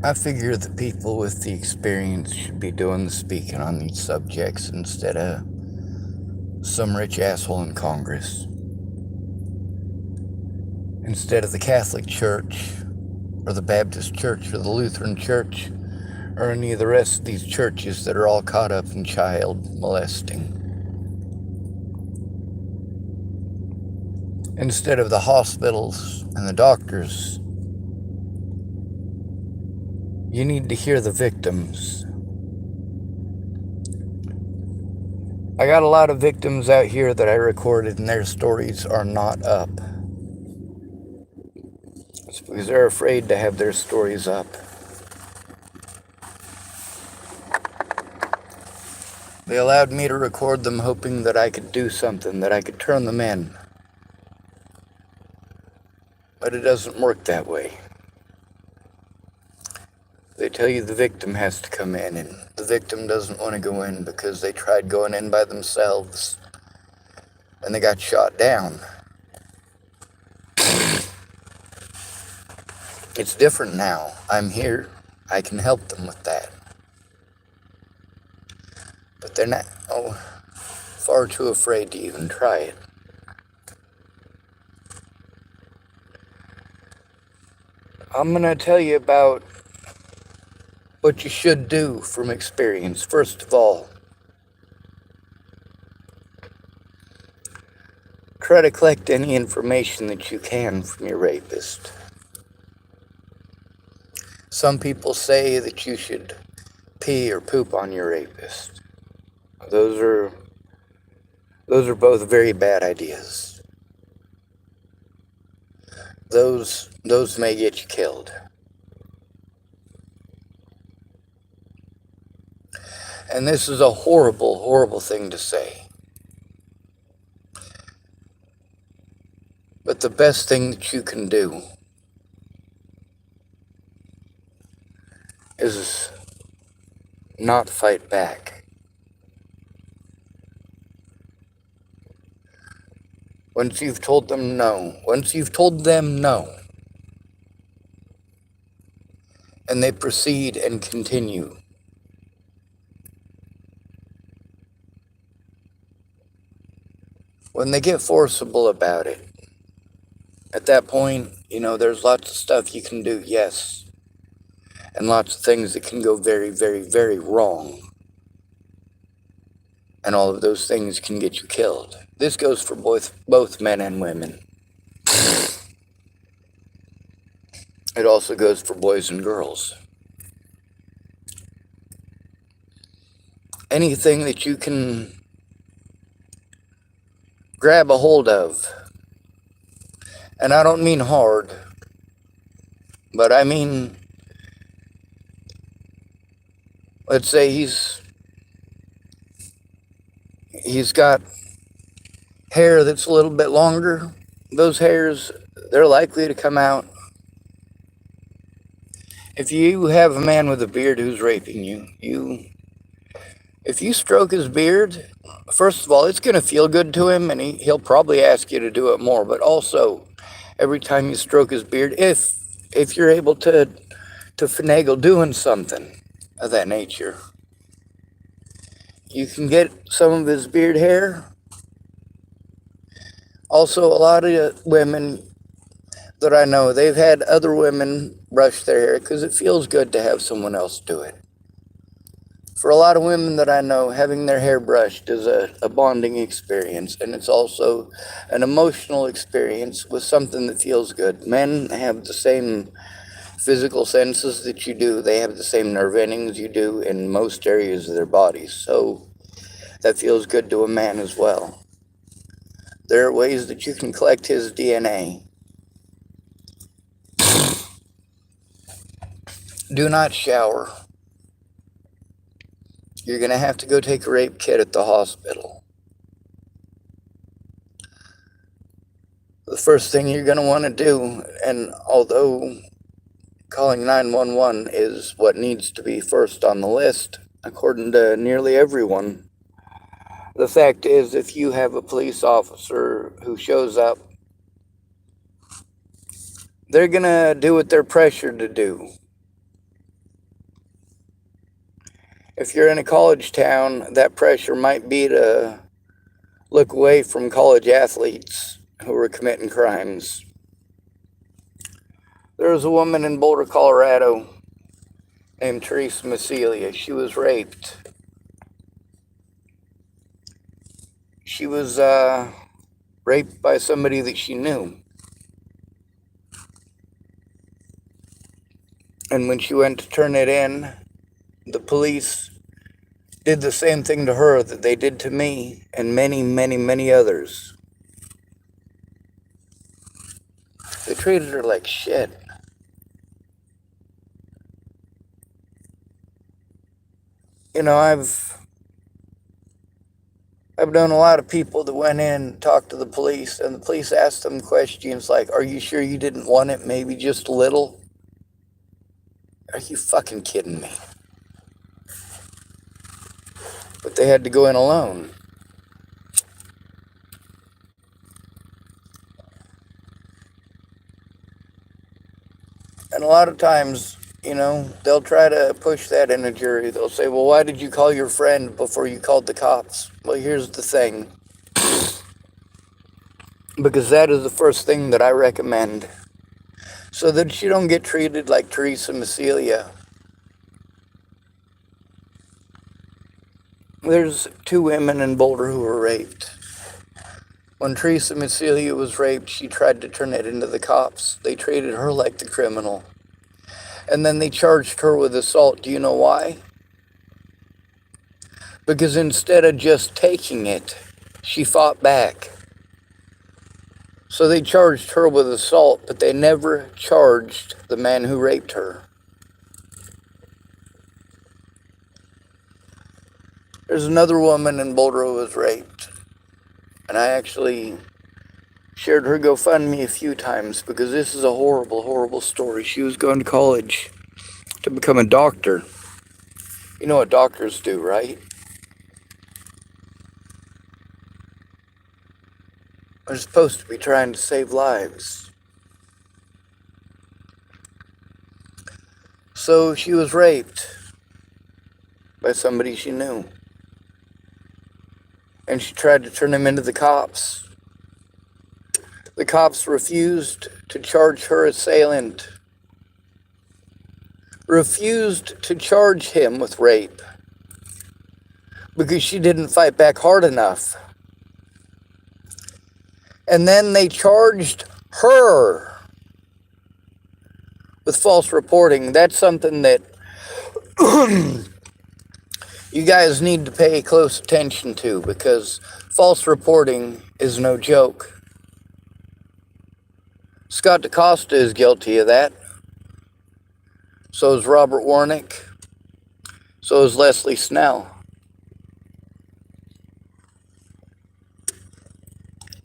I figure the people with the experience should be doing the speaking on these subjects instead of some rich asshole in Congress. Instead of the Catholic Church, or the Baptist Church, or the Lutheran Church, or any of the rest of these churches that are all caught up in child molesting. Instead of the hospitals and the doctors, you need to hear the victims. I got a lot of victims out here that I recorded, and their stories are not up. It's because they're afraid to have their stories up. They allowed me to record them hoping that I could do something, that I could turn them in. But it doesn't work that way. They tell you the victim has to come in, and the victim doesn't want to go in because they tried going in by themselves and they got shot down. It's different now. I'm here. I can help them with that. But they're not far too afraid to even try it. I'm going to tell you about what you should do from experience. First of all, try to collect any information that you can from your rapist. Some people say that you should pee or poop on your rapist. Those are both very bad ideas. Those may get you killed. And this is a horrible, horrible thing to say. But the best thing that you can do is not fight back. Once you've told them no, and they proceed and continue, when they get forcible about it, at that point, there's lots of stuff you can do, yes, and lots of things that can go very, very, very wrong. And all of those things can get you killed. This goes for both men and women. It also goes for boys and girls. Anything that you can grab a hold of, and I don't mean hard, but I mean, let's say he's got hair that's a little bit longer. Those hairs, they're likely to come out. If you have a man with a beard who's raping you, if you stroke his beard, first of all, it's going to feel good to him, and he'll probably ask you to do it more. But also, every time you stroke his beard, if you're able to finagle doing something of that nature, you can get some of his beard hair. Also, a lot of women that I know, they've had other women brush their hair because it feels good to have someone else do it. For a lot of women that I know, having their hair brushed is a bonding experience, and it's also an emotional experience with something that feels good. Men have the same physical senses that you do. They have the same nerve endings you do in most areas of their bodies, so that feels good to a man as well. There are ways that you can collect his DNA. Do not shower. You're going to have to go take a rape kit at the hospital. The first thing you're going to want to do, and although calling 911 is what needs to be first on the list, according to nearly everyone, the fact is, if you have a police officer who shows up, they're going to do what they're pressured to do. If you're in a college town, that pressure might be to look away from college athletes who are committing crimes. There was a woman in Boulder, Colorado named Teresa Massilia. She was raped. She was raped by somebody that she knew. And when she went to turn it in, the police did the same thing to her that they did to me and many, many, many others. They treated her like shit. You know, I've known a lot of people that went in and talked to the police, and the police asked them questions like, "Are you sure you didn't want it maybe just a little?" Are you fucking kidding me? But they had to go in alone. And a lot of times, you know, they'll try to push that in a jury. They'll say, well, why did you call your friend before you called the cops? Well, here's the thing. Because that is the first thing that I recommend. So that you don't get treated like Teresa Massilia. There's 2 women in Boulder who were raped. When Teresa Massilia was raped, she tried to turn it into the cops. They treated her like the criminal. And then they charged her with assault. Do you know why? Because instead of just taking it, she fought back. So they charged her with assault, but they never charged the man who raped her. There's another woman in Boulder who was raped. And I actually shared her GoFundMe a few times because this is a horrible, horrible story. She was going to college to become a doctor. You know what doctors do, right? They're supposed to be trying to save lives. So she was raped by somebody she knew. And she tried to turn him into the cops. The cops refused to charge her assailant. Refused to charge him with rape. Because she didn't fight back hard enough. And then they charged her with false reporting. That's something that you guys need to pay close attention to, because false reporting is no joke. Scott DaCosta is guilty of that. So is Robert Warnick. So is Leslie Snell.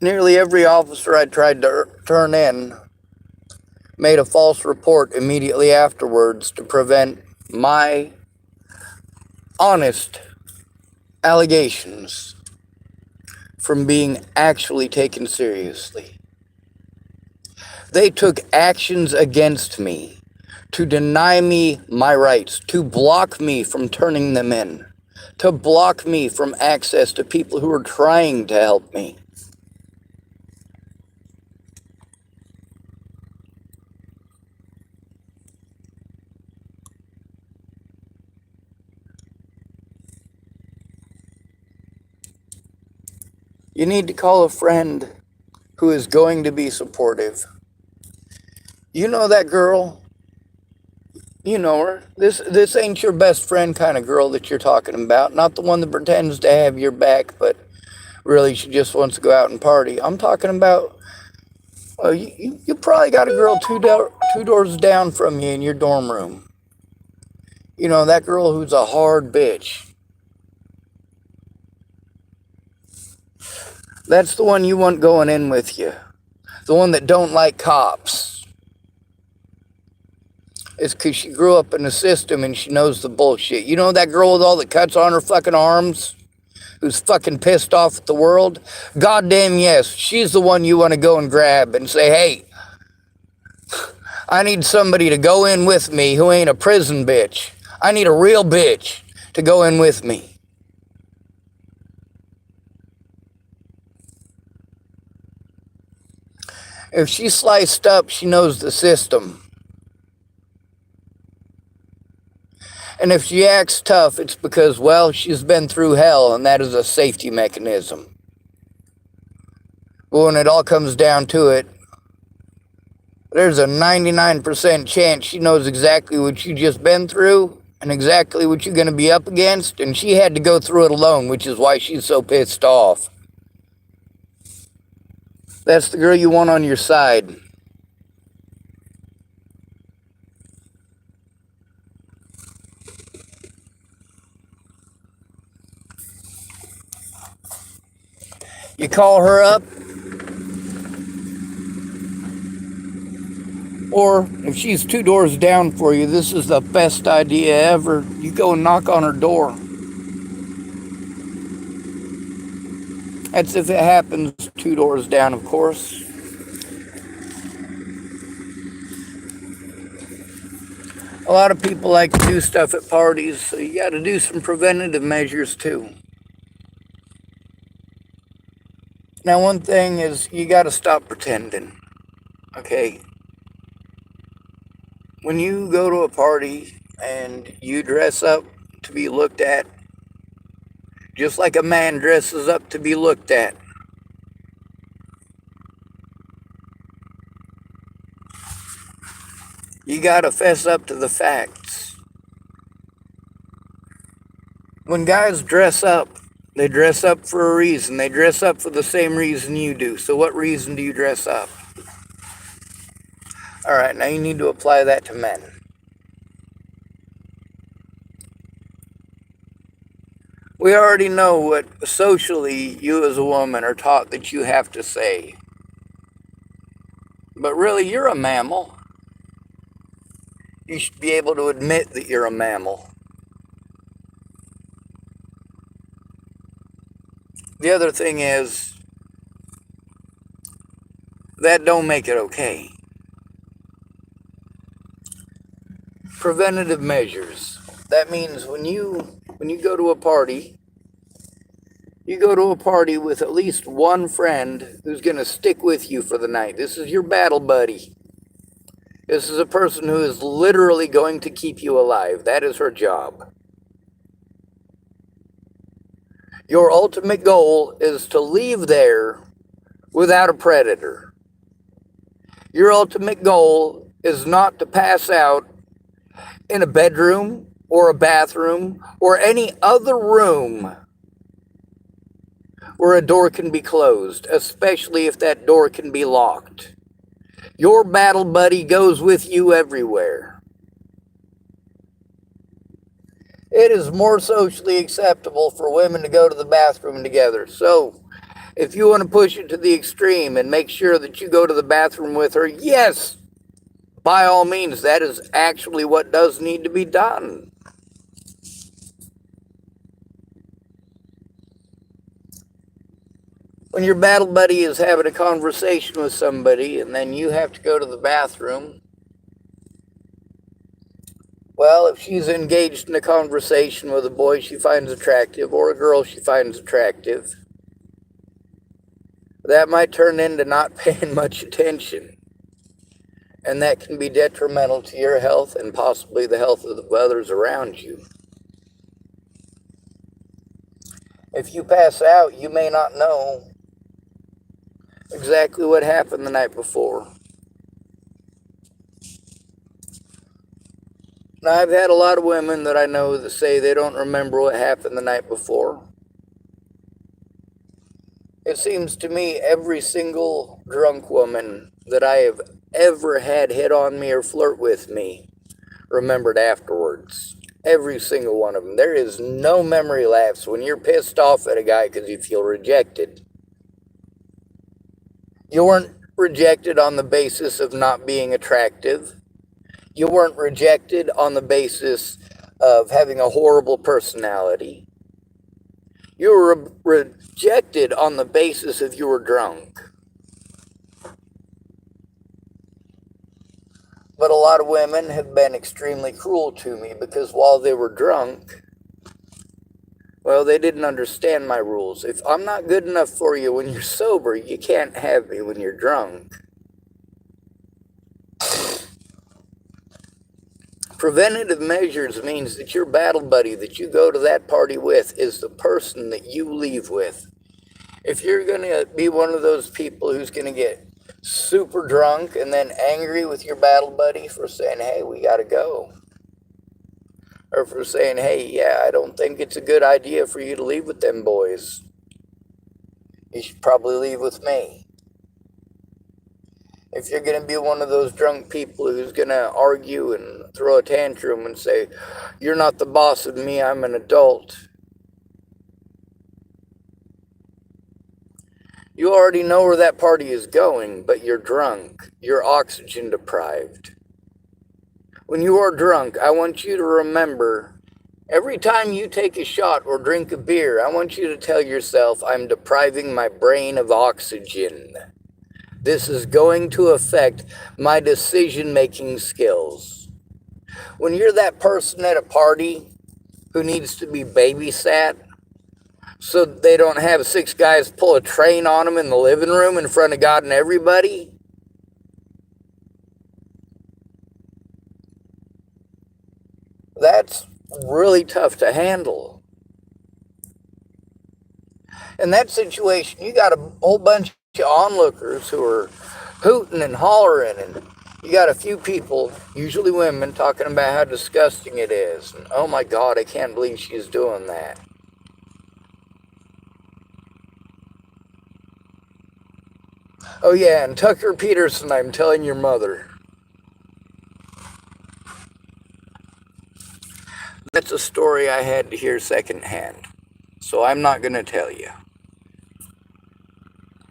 Nearly every officer I tried to turn in made a false report immediately afterwards to prevent my honest allegations from being actually taken seriously. They took actions against me to deny me my rights, to block me from turning them in, to block me from access to people who were trying to help me. You need to call a friend who is going to be supportive. You know that girl? You know her. This ain't your best friend kind of girl that you're talking about. Not the one that pretends to have your back, but really she just wants to go out and party. I'm talking about, well, you probably got a girl two doors down from you in your dorm room. You know, that girl who's a hard bitch. That's the one you want going in with you. The one that don't like cops. It's because she grew up in the system and she knows the bullshit. You know that girl with all the cuts on her fucking arms? Who's fucking pissed off at the world? Goddamn yes. She's the one you want to go and grab and say, hey, I need somebody to go in with me who ain't a prison bitch. I need a real bitch. to go in with me. If she's sliced up, she knows the system. And if she acts tough, it's because, well, she's been through hell, and that is a safety mechanism. But when it all comes down to it, there's a 99% chance she knows exactly what you just been through and exactly what you're going to be up against, and she had to go through it alone, which is why she's so pissed off. That's the girl you want on your side. You call her up, or if she's 2 doors down for you, this is the best idea ever. You go and knock on her door. That's if it happens 2 doors down, of course. A lot of people like to do stuff at parties, so you got to do some preventative measures too. Now, one thing is you got to stop pretending, okay? When you go to a party and you dress up to be looked at, just like a man dresses up to be looked at, you got to fess up to the facts. When guys dress up, they dress up for a reason. They dress up for the same reason you do. So what reason do you dress up? All right, now you need to apply that to men. We already know what socially you as a woman are taught that you have to say. But really, you're a mammal. You should be able to admit that you're a mammal. The other thing is, that don't make it okay. Preventative measures. That means when you go to a party, you go to a party with at least one friend who's going to stick with you for the night. This is your battle buddy. This is a person who is literally going to keep you alive. That is her job. Your ultimate goal is to leave there without a predator. Your ultimate goal is not to pass out in a bedroom or a bathroom or any other room where a door can be closed, especially if that door can be locked. Your battle buddy goes with you everywhere. It is more socially acceptable for women to go to the bathroom together. So, if you want to push it to the extreme and make sure that you go to the bathroom with her, yes, by all means, that is actually what does need to be done. When your battle buddy is having a conversation with somebody and then you have to go to the bathroom, well, if she's engaged in a conversation with a boy she finds attractive or a girl she finds attractive, that might turn into not paying much attention. And that can be detrimental to your health and possibly the health of the others around you. If you pass out, you may not know exactly what happened the night before. Now, I've had a lot of women that I know that say they don't remember what happened the night before. It seems to me every single drunk woman that I have ever had hit on me or flirt with me remembered afterwards. Every single one of them. There is no memory lapse when you're pissed off at a guy because you feel rejected. You weren't rejected on the basis of not being attractive. You weren't rejected on the basis of having a horrible personality. You were rejected on the basis of you were drunk. But a lot of women have been extremely cruel to me because while they were drunk, Well, they didn't understand my rules. If I'm not good enough for you when you're sober, you can't have me when you're drunk. Preventative measures means that your battle buddy that you go to that party with is the person that you leave with. If you're going to be one of those people who's going to get super drunk and then angry with your battle buddy for saying, hey, we got to go, or for saying, hey, yeah, I don't think it's a good idea for you to leave with them boys, you should probably leave with me. If you're going to be one of those drunk people who's going to argue and throw a tantrum and say, you're not the boss of me, I'm an adult, you already know where that party is going, but you're drunk. You're oxygen deprived. When you are drunk, I want you to remember, every time you take a shot or drink a beer, I want you to tell yourself, I'm depriving my brain of oxygen. This is going to affect my decision-making skills. When you're that person at a party who needs to be babysat so they don't have 6 guys pull a train on them in the living room in front of God and everybody, that's really tough to handle. In that situation, you got a whole bunch of onlookers who are hooting and hollering, and you got a few people, usually women, talking about how disgusting it is. And, oh my God, I can't believe she's doing that. Oh yeah, and Tucker Peterson, I'm telling your mother. That's a story I had to hear secondhand, so I'm not going to tell you.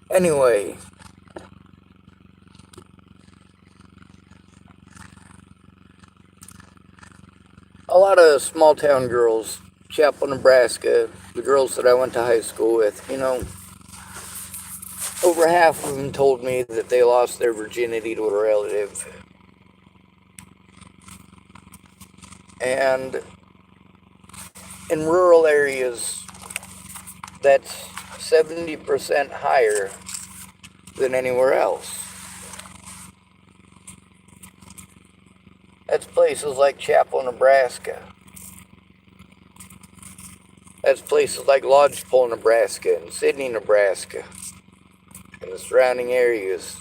Anyway, a lot of small town girls, Chapel, Nebraska, the girls that I went to high school with, over half of them told me that they lost their virginity to a relative. And in rural areas, that's 70% higher than anywhere else. That's places like Chapel, Nebraska. That's places like Lodgepole, Nebraska, and Sidney, Nebraska, and the surrounding areas.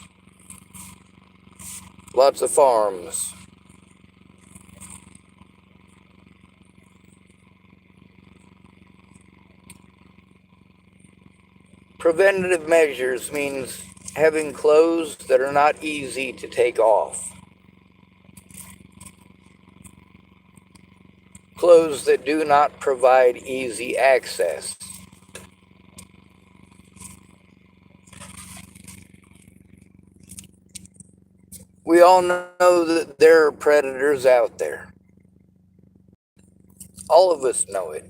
Lots of farms. Preventative measures means having clothes that are not easy to take off. Clothes that do not provide easy access. We all know that there are predators out there. All of us know it.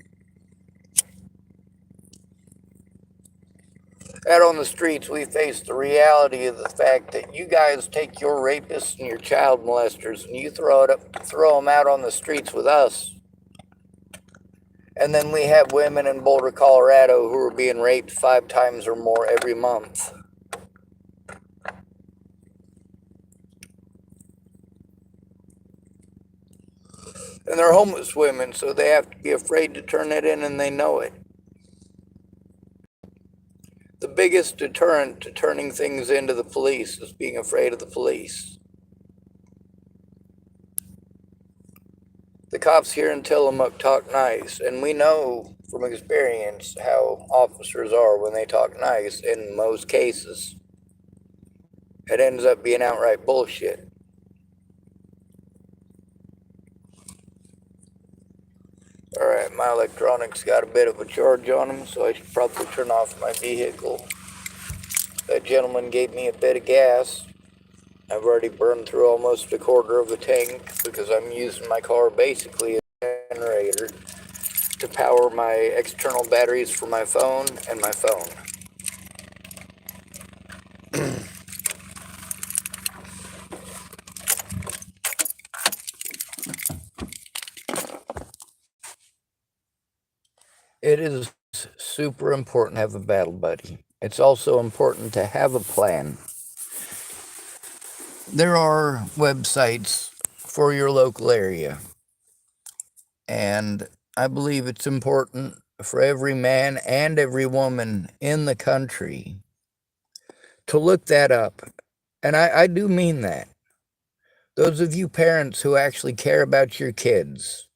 Out on the streets, we face the reality of the fact that you guys take your rapists and your child molesters and you throw them out on the streets with us. And then we have women in Boulder, Colorado who are being raped 5 times or more every month. And they're homeless women, so they have to be afraid to turn it in, and they know it. The biggest deterrent to turning things into the police is being afraid of the police. The cops here in Tillamook talk nice, and we know from experience how officers are when they talk nice. In most cases, it ends up being outright bullshit. Alright, my electronics got a bit of a charge on them, so I should probably turn off my vehicle. That gentleman gave me a bit of gas. I've already burned through almost 1/4 of the tank because I'm using my car basically as a generator to power my external batteries for my phone and my phone. It is super important to have a battle buddy. It's also important to have a plan. There are websites for your local area, and I believe it's important for every man and every woman in the country to look that up. And I do mean that. Those of you parents who actually care about your kids,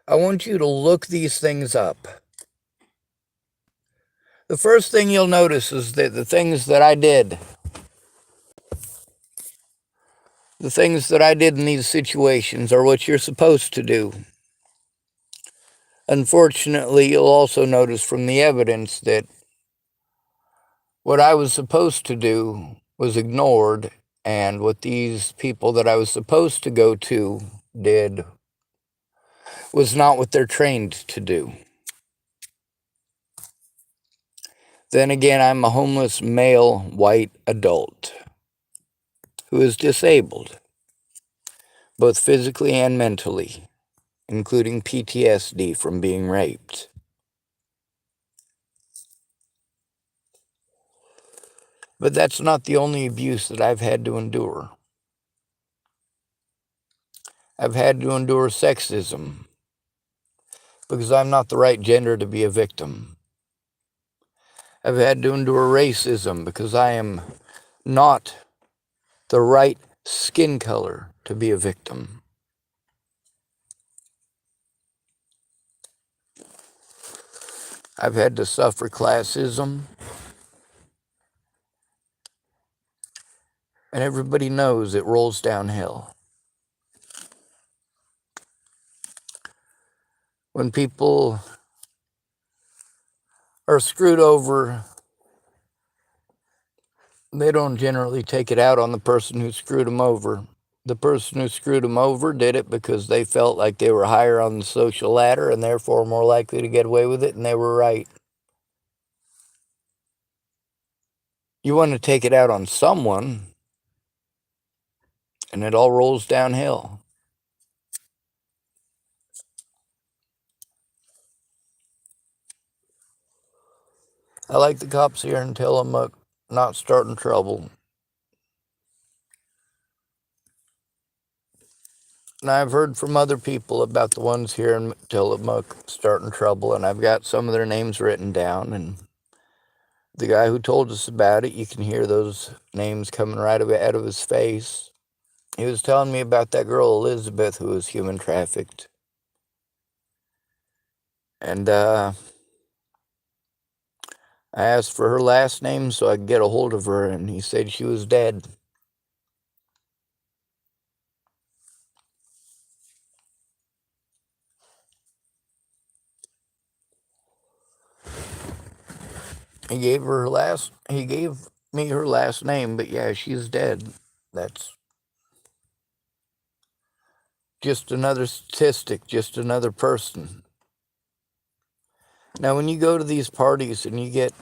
I want you to look these things up. The first thing you'll notice is that the things that I did in these situations are what you're supposed to do. Unfortunately, you'll also notice from the evidence that what I was supposed to do was ignored, and what these people that I was supposed to go to did was not what they're trained to do. Then again, I'm a homeless male white adult who is disabled, both physically and mentally, including PTSD from being raped. But that's not the only abuse that I've had to endure. I've had to endure sexism because I'm not the right gender to be a victim. I've had to endure racism because I am not the right skin color to be a victim. I've had to suffer classism, and everybody knows it rolls downhill. When people are screwed over, they don't generally take it out on the person who screwed them over. The person who screwed them over did it because they felt like they were higher on the social ladder and therefore more likely to get away with it, and they were right. You want to take it out on someone, and it all rolls downhill. I like the cops here and tell them not starting trouble. And I've heard from other people about the ones here in Tillamook starting trouble, and I've got some of their names written down. And the guy who told us about it, you can hear those names coming right out of his face. He was telling me about that girl, Elizabeth, who was human trafficked. And I asked for her last name so I could get a hold of her, and he said she was dead. He gave me her last name, but yeah, she's dead. That's just another statistic, just another person. Now, when you go to these parties and you get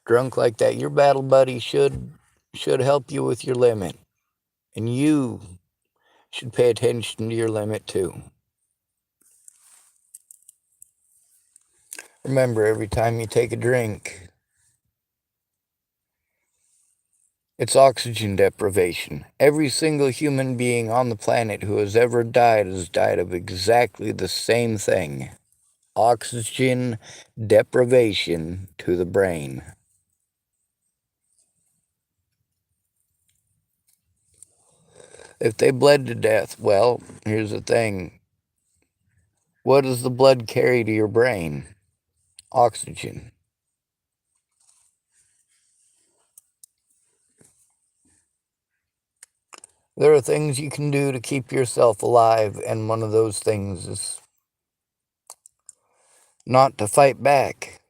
drunk like that, your battle buddy should help you with your limit, and you should pay attention to your limit too. Remember, every time you take a drink, it's oxygen deprivation. Every single human being on the planet who has ever died has died of exactly the same thing: oxygen deprivation to the brain. If they bled to death, well, here's the thing. What does the blood carry to your brain? Oxygen. There are things you can do to keep yourself alive, and one of those things is not to fight back.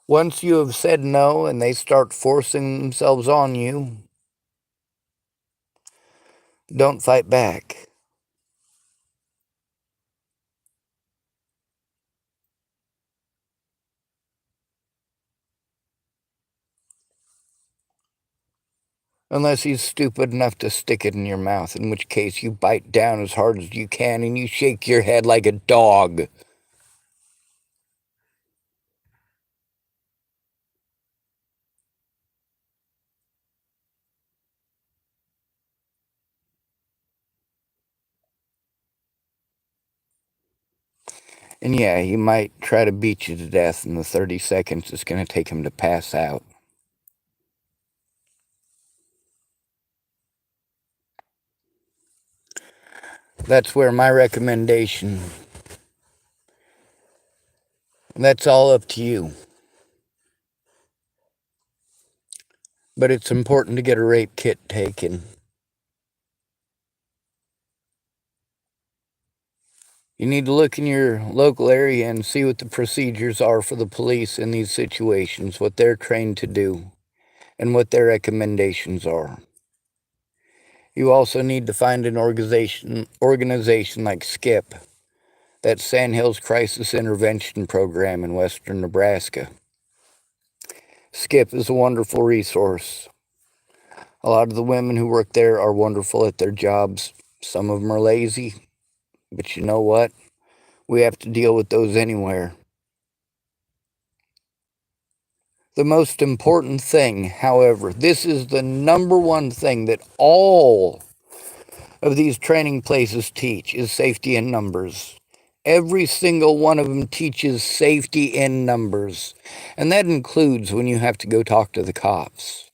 Once you have said no and they start forcing themselves on you, don't fight back. Unless he's stupid enough to stick it in your mouth, in which case you bite down as hard as you can and you shake your head like a dog. And yeah, he might try to beat you to death in the 30 seconds it's going to take him to pass out. That's where my recommendation, that's all up to you. But it's important to get a rape kit taken. You need to look in your local area and see what the procedures are for the police in these situations, what they're trained to do, and what their recommendations are. You also need to find an organization like SCIP, that's Sandhills Crisis Intervention Program in western Nebraska. SCIP is a wonderful resource. A lot of the women who work there are wonderful at their jobs. Some of them are lazy, but you know what? We have to deal with those anywhere. The most important thing, however, this is the number one thing that all of these training places teach, is safety in numbers. Every single one of them teaches safety in numbers. And that includes when you have to go talk to the cops.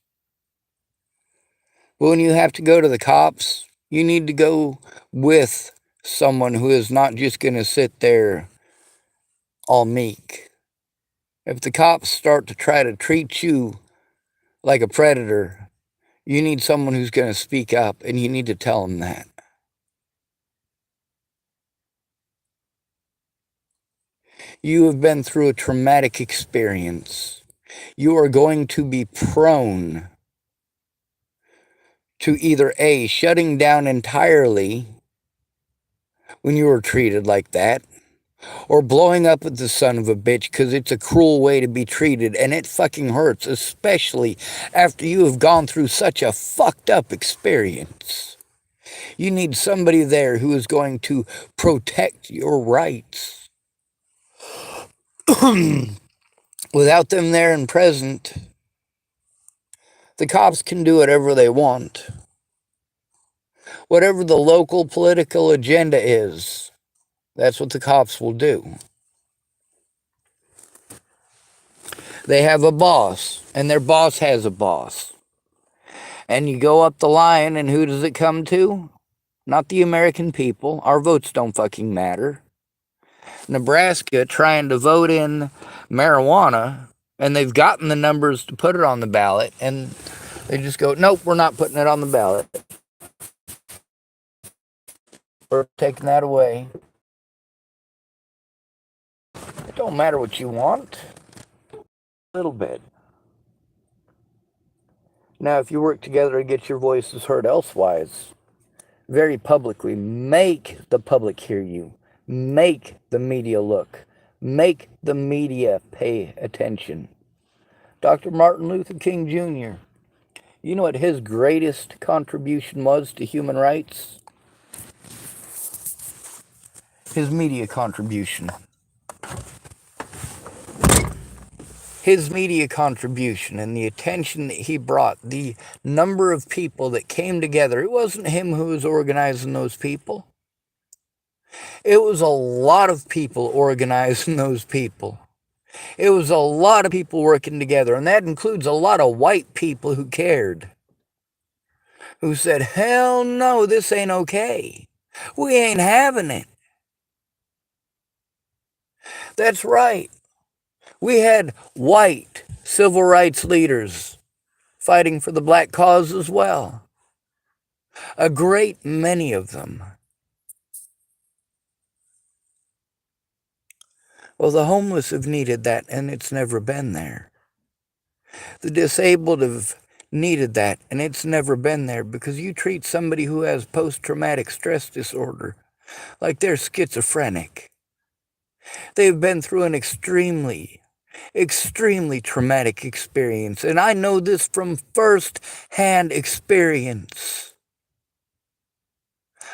But when you have to go to the cops, you need to go with someone who is not just going to sit there all meek. If the cops start to try to treat you like a predator, you need someone who's going to speak up, and you need to tell them that. You have been through a traumatic experience. You are going to be prone to either A, shutting down entirely when you were treated like that, or blowing up at the son of a bitch because it's a cruel way to be treated and it fucking hurts, especially after you have gone through such a fucked up experience. You need somebody there who is going to protect your rights. Without them there and present, the cops can do whatever they want. Whatever the local political agenda is, that's what the cops will do. They have a boss, and their boss has a boss. And you go up the line, and who does it come to? Not the American people. Our votes don't fucking matter. Nebraska trying to vote in marijuana, and they've gotten the numbers to put it on the ballot, and they just go, nope, we're not putting it on the ballot. We're taking that away. It don't matter what you want. A little bit. Now, if you work together to get your voices heard elsewise, very publicly, make the public hear you. Make the media look. Make the media pay attention. Dr. Martin Luther King Jr., you know what his greatest contribution was to human rights? His media contribution. His media contribution and the attention that he brought, the number of people that came together, it wasn't him who was organizing those people. It was a lot of people organizing those people. It was a lot of people working together, and that includes a lot of white people who cared, who said, hell no, this ain't okay. We ain't having it. That's right. We had white civil rights leaders fighting for the black cause as well. A great many of them. Well, the homeless have needed that, and it's never been there. The disabled have needed that, and it's never been there, because you treat somebody who has post-traumatic stress disorder like they're schizophrenic. They've been through an extremely Extremely traumatic experience. And I know this from first-hand experience.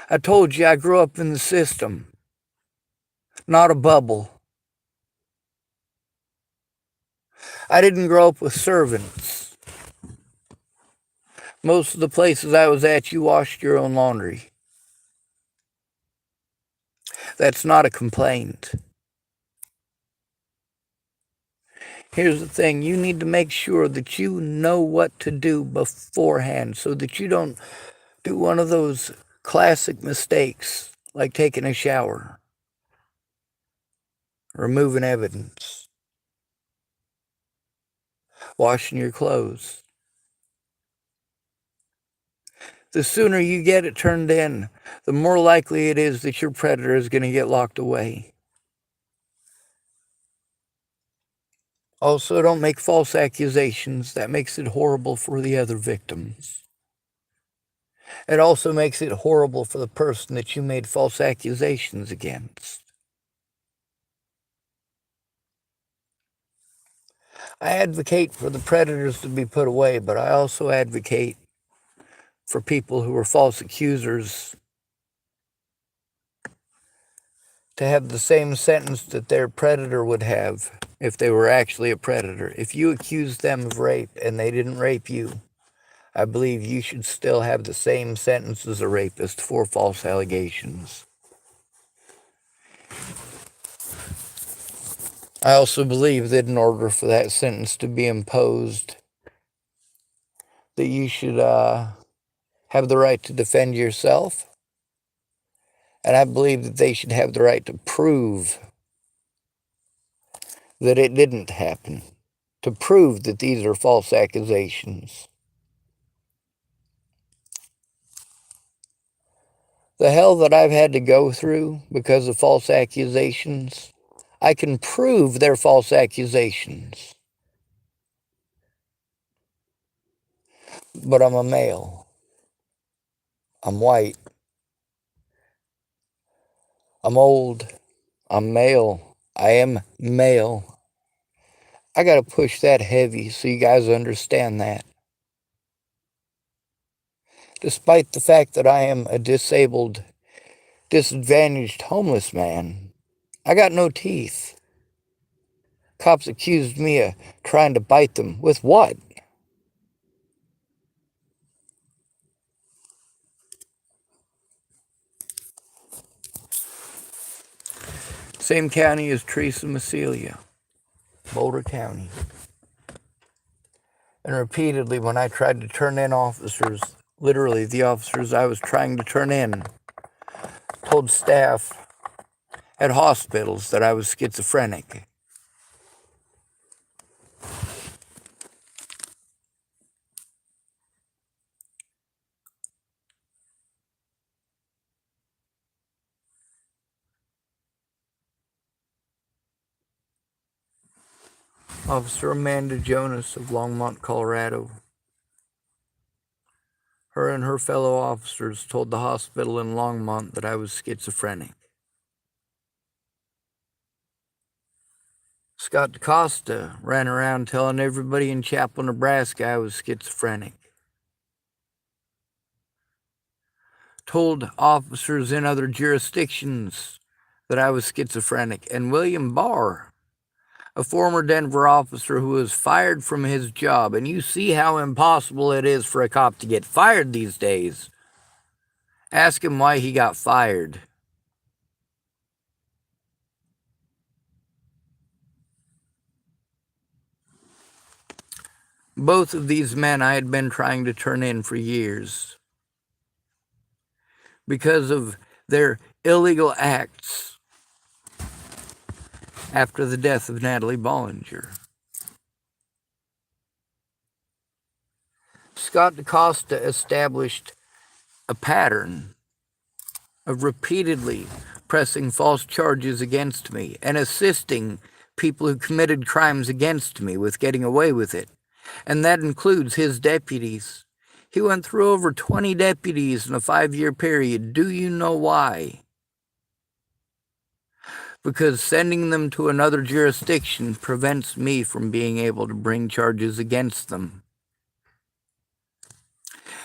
I told you I grew up in the system, not a bubble. I didn't grow up with servants. Most of the places I was at, you washed your own laundry. That's not a complaint. Here's the thing, you need to make sure that you know what to do beforehand so that you don't do one of those classic mistakes like taking a shower, removing evidence, washing your clothes. The sooner you get it turned in, the more likely it is that your predator is going to get locked away. Also, don't make false accusations. That makes it horrible for the other victims. It also makes it horrible for the person that you made false accusations against. I advocate for the predators to be put away, but I also advocate for people who are false accusers to have the same sentence that their predator would have if they were actually a predator. If you accused them of rape and they didn't rape you, I believe you should still have the same sentence as a rapist for false allegations. I also believe that in order for that sentence to be imposed, that you should have the right to defend yourself. And I believe that they should have the right to prove that it didn't happen, to prove that these are false accusations. The hell that I've had to go through because of false accusations, I can prove they're false accusations. But I'm a male. I'm white. I'm old. I'm male. I am male. I got to push that heavy so you guys understand that. Despite the fact that I am a disabled, disadvantaged homeless man, I got no teeth. Cops accused me of trying to bite them. With what? Same county as Teresa Massilia, Boulder County. And repeatedly, when I tried to turn in officers, literally the officers I was trying to turn in, told staff at hospitals that I was schizophrenic. Officer Amanda Jonas of Longmont, Colorado. Her and her fellow officers told the hospital in Longmont that I was schizophrenic. Scott DaCosta ran around telling everybody in Chapel, Nebraska I was schizophrenic. Told officers in other jurisdictions that I was schizophrenic. And William Barr, a former Denver officer who was fired from his job, and you see how impossible it is for a cop to get fired these days. Ask him why he got fired. Both of these men I had been trying to turn in for years because of their illegal acts after the death of Natalie Bollinger. Scott DaCosta established a pattern of repeatedly pressing false charges against me and assisting people who committed crimes against me with getting away with it. And that includes his deputies. He went through over 20 deputies in a 5-year period. Do you know why? because sending them to another jurisdiction prevents me from being able to bring charges against them.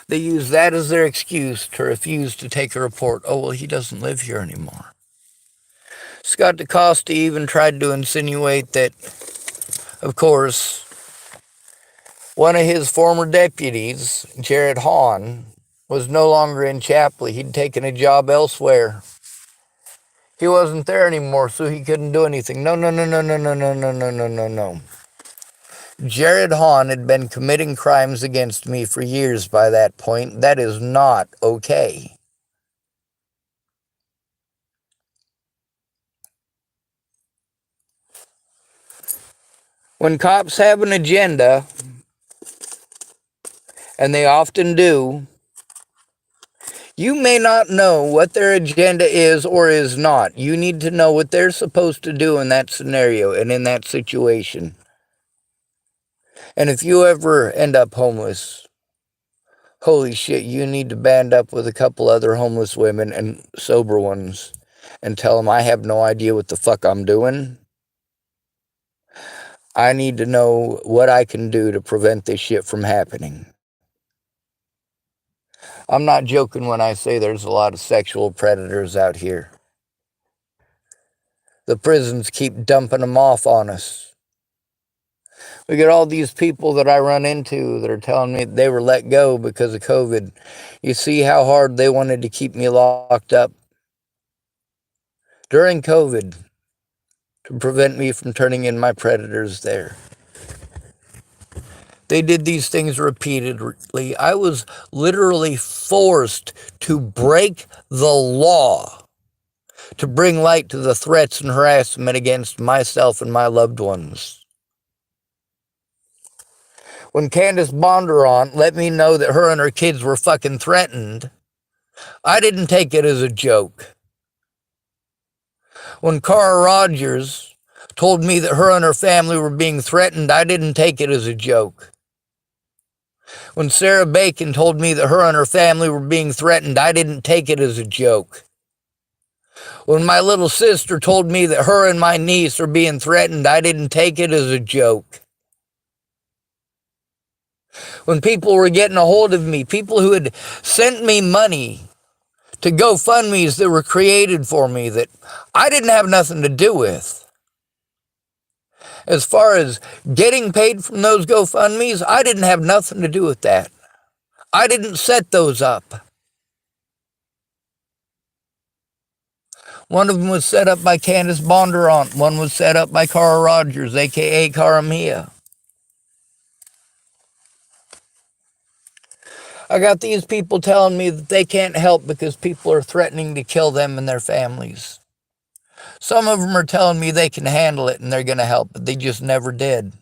They use that as their excuse to refuse to take a report. Oh, well, he doesn't live here anymore. Scott DeCosta even tried to insinuate that, of course, one of his former deputies, Jared Hahn, was no longer in Chapley. He'd taken a job elsewhere. He wasn't there anymore, so he couldn't do anything. No, no, no, no, no, no, no, no, no, no, no, no. Jared Hahn had been committing crimes against me for years by that point. That is not okay. When cops have an agenda, and they often do, you may not know what their agenda is or is not. You need to know what they're supposed to do in that scenario and in that situation. And if you ever end up homeless, holy shit, you need to band up with a couple other homeless women and sober ones and tell them I have no idea what the fuck I'm doing. I need to know what I can do to prevent this shit from happening. I'm not joking when I say there's a lot of sexual predators out here. The prisons keep dumping them off on us. We get all these people that I run into that are telling me they were let go because of COVID. You see how hard they wanted to keep me locked up during COVID to prevent me from turning in my predators there. They did these things repeatedly. I was literally forced to break the law to bring light to the threats and harassment against myself and my loved ones. When Candace Bondurant let me know that her and her kids were fucking threatened, I didn't take it as a joke. When Cara Rogers told me that her and her family were being threatened, I didn't take it as a joke. When Sarah Bacon told me that her and her family were being threatened, I didn't take it as a joke. When my little sister told me that her and my niece were being threatened, I didn't take it as a joke. When people were getting a hold of me, people who had sent me money to GoFundMes that were created for me that I didn't have nothing to do with. As far as getting paid from those GoFundMes, I didn't have nothing to do with that. I didn't set those up. One of them was set up by Candace Bondurant. One was set up by Cara Rogers, a.k.a. Cara Mia. I got these people telling me that they can't help because people are threatening to kill them and their families. Some of them are telling me they can handle it and they're going to help, but they just never did.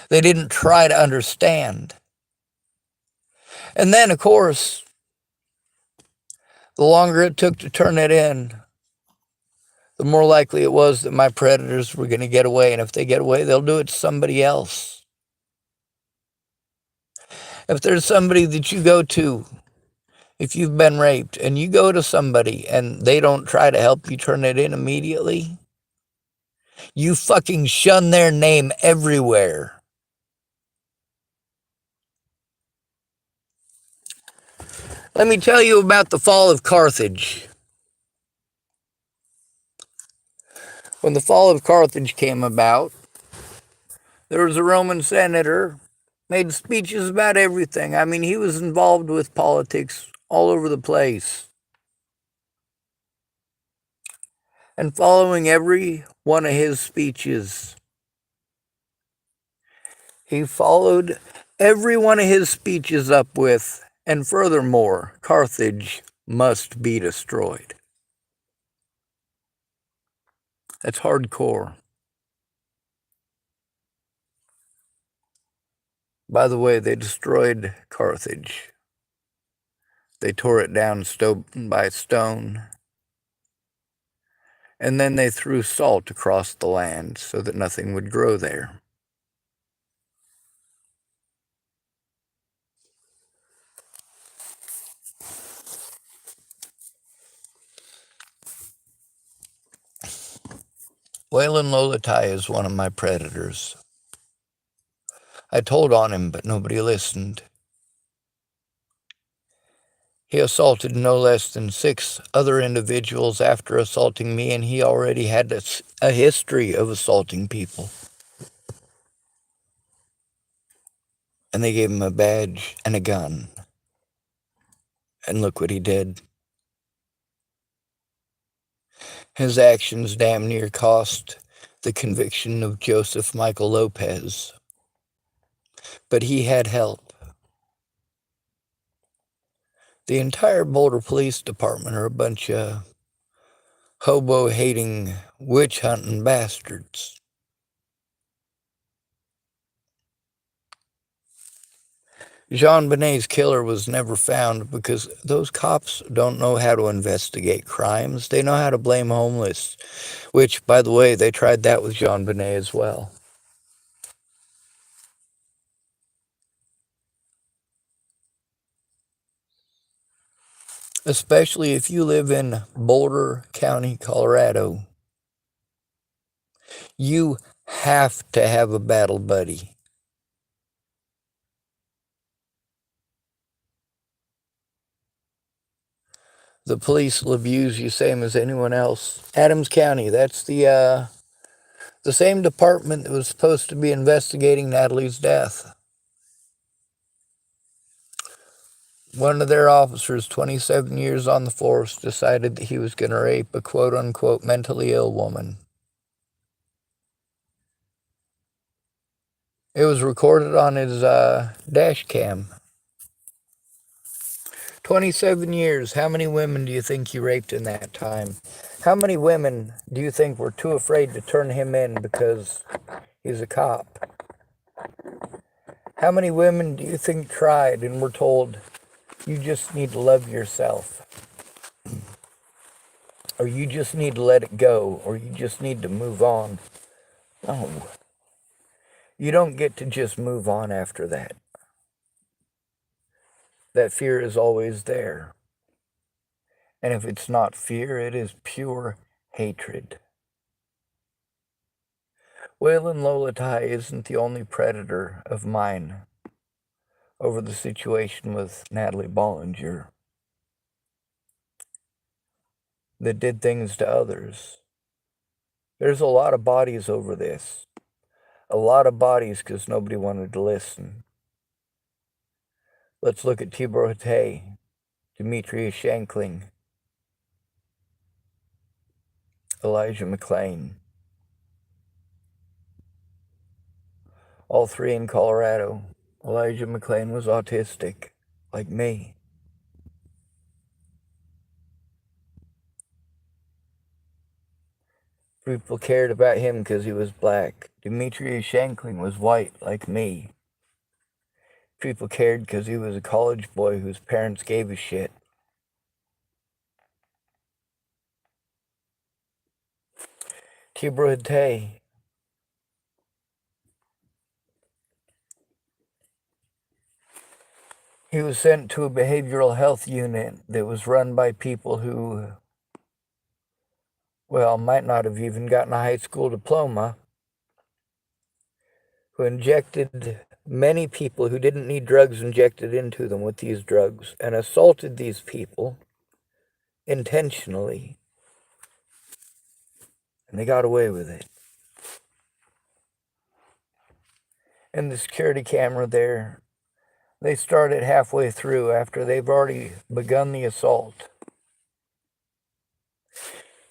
They didn't try to understand. And then, of course, the longer it took to turn it in, the more likely it was that my predators were going to get away. And if they get away, they'll do it to somebody else. If there's somebody that you go to, if you've been raped, and you go to somebody and they don't try to help you turn it in immediately, you fucking shun their name everywhere. Let me tell you about the fall of Carthage. When the fall of Carthage came about, there was a Roman senator, made speeches about everything. I mean, he was involved with politics all over the place. And following every one of his speeches, he followed every one of his speeches up with, and furthermore, Carthage must be destroyed. That's hardcore. By the way, they destroyed Carthage. They tore it down stone by stone. And then they threw salt across the land so that nothing would grow there. Waylon Lolatai is one of my predators. I told on him, but nobody listened. He assaulted no less than 6 other individuals after assaulting me, and he already had a history of assaulting people. And they gave him a badge and a gun. And look what he did. His actions damn near cost the conviction of Joseph Michael Lopez. But he had help. The entire Boulder Police Department are a bunch of hobo-hating, witch-hunting bastards. JonBenét's killer was never found because those cops don't know how to investigate crimes. They know how to blame homeless, which, by the way, they tried that with JonBenet as well. Especially if you live in Boulder County, Colorado. You have to have a battle buddy. The police will abuse you same as anyone else. Adams County, that's the same department that was supposed to be investigating Natalie's death. One of their officers, 27 years on the force, decided that he was going to rape a quote-unquote mentally ill woman. It was recorded on his dash cam. 27 years. How many women do you think he raped in that time? How many women do you think were too afraid to turn him in because he's a cop? How many women do you think tried and were told, you just need to love yourself? Or you just need to let it go, or you just need to move on? No. You don't get to just move on after that. That fear is always there. And if it's not fear, it is pure hatred. Waylon Lolatai isn't the only predator of mine over the situation with Natalie Bollinger that did things to others. There's a lot of bodies over this. A lot of bodies because nobody wanted to listen. Let's look at Tibor Hatay, Demetrius Shankling, Elijah McClain. All 3 in Colorado. Elijah McClain was autistic, like me. People cared about him because he was black. Demetrius Shankling was white, like me. People cared because he was a college boy whose parents gave a shit. Tibor Hatay. He was sent to a behavioral health unit that was run by people who, well, might not have even gotten a high school diploma, who injected many people who didn't need drugs injected into them with these drugs and assaulted these people intentionally. And they got away with it. And the security camera there, they started halfway through after they've already begun the assault.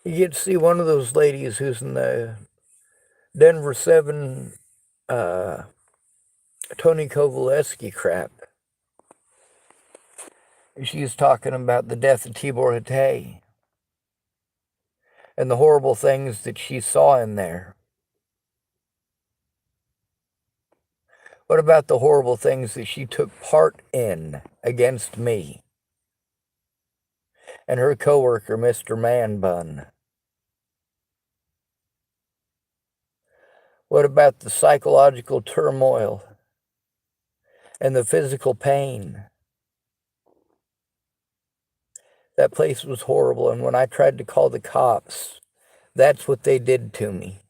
You get to see one of those ladies who's in the Denver 7 Tony Kovaleski crap. She's talking about the death of Tibor Hatay and the horrible things that she saw in there. What about the horrible things that she took part in against me and her coworker, Mr. Man Bun? What about the psychological turmoil and the physical pain? That place was horrible, and when I tried to call the cops, that's what they did to me.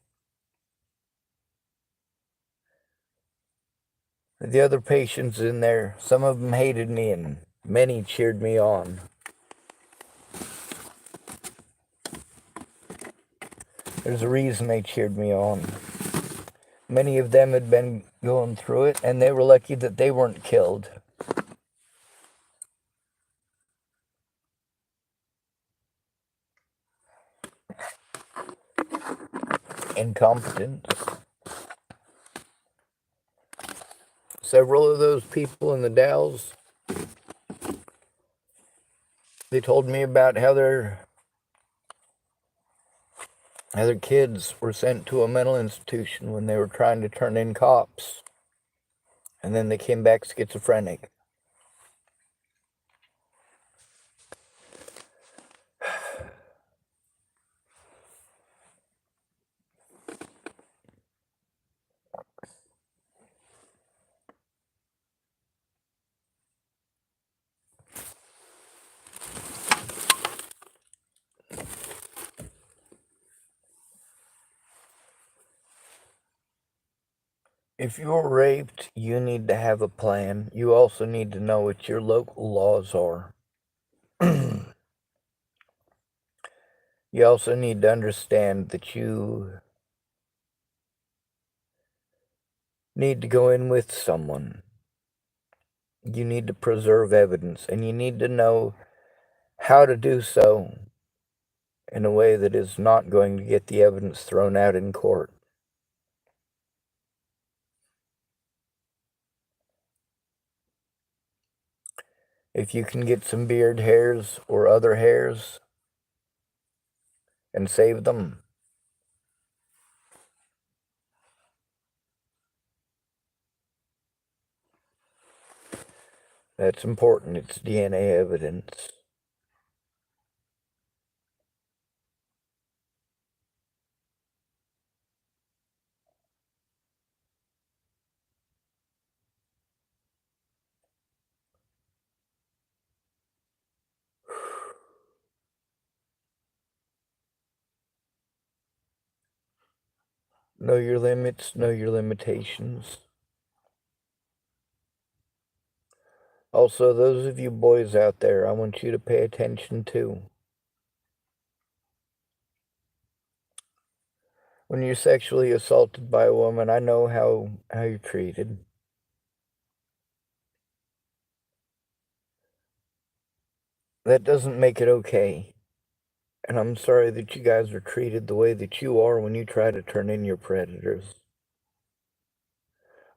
The other patients in there, some of them hated me and many cheered me on. There's a reason they cheered me on. Many of them had been going through it, and they were lucky that they weren't killed. Incompetence. Several of those people in the Dalles, they told me about how their kids were sent to a mental institution when they were trying to turn in cops, and then they came back schizophrenic. If you're raped, you need to have a plan. You also need to know what your local laws are. You also need to understand that you need to go in with someone. You need to preserve evidence, and you need to know how to do so in a way that is not going to get the evidence thrown out in court. If you can get some beard hairs or other hairs and save them, that's important. It's DNA evidence. Know your limits, know your limitations. Also, those of you boys out there, I want you to pay attention too. When you're sexually assaulted by a woman, I know how you're treated. That doesn't make it okay. And I'm sorry that you guys are treated the way that you are when you try to turn in your predators.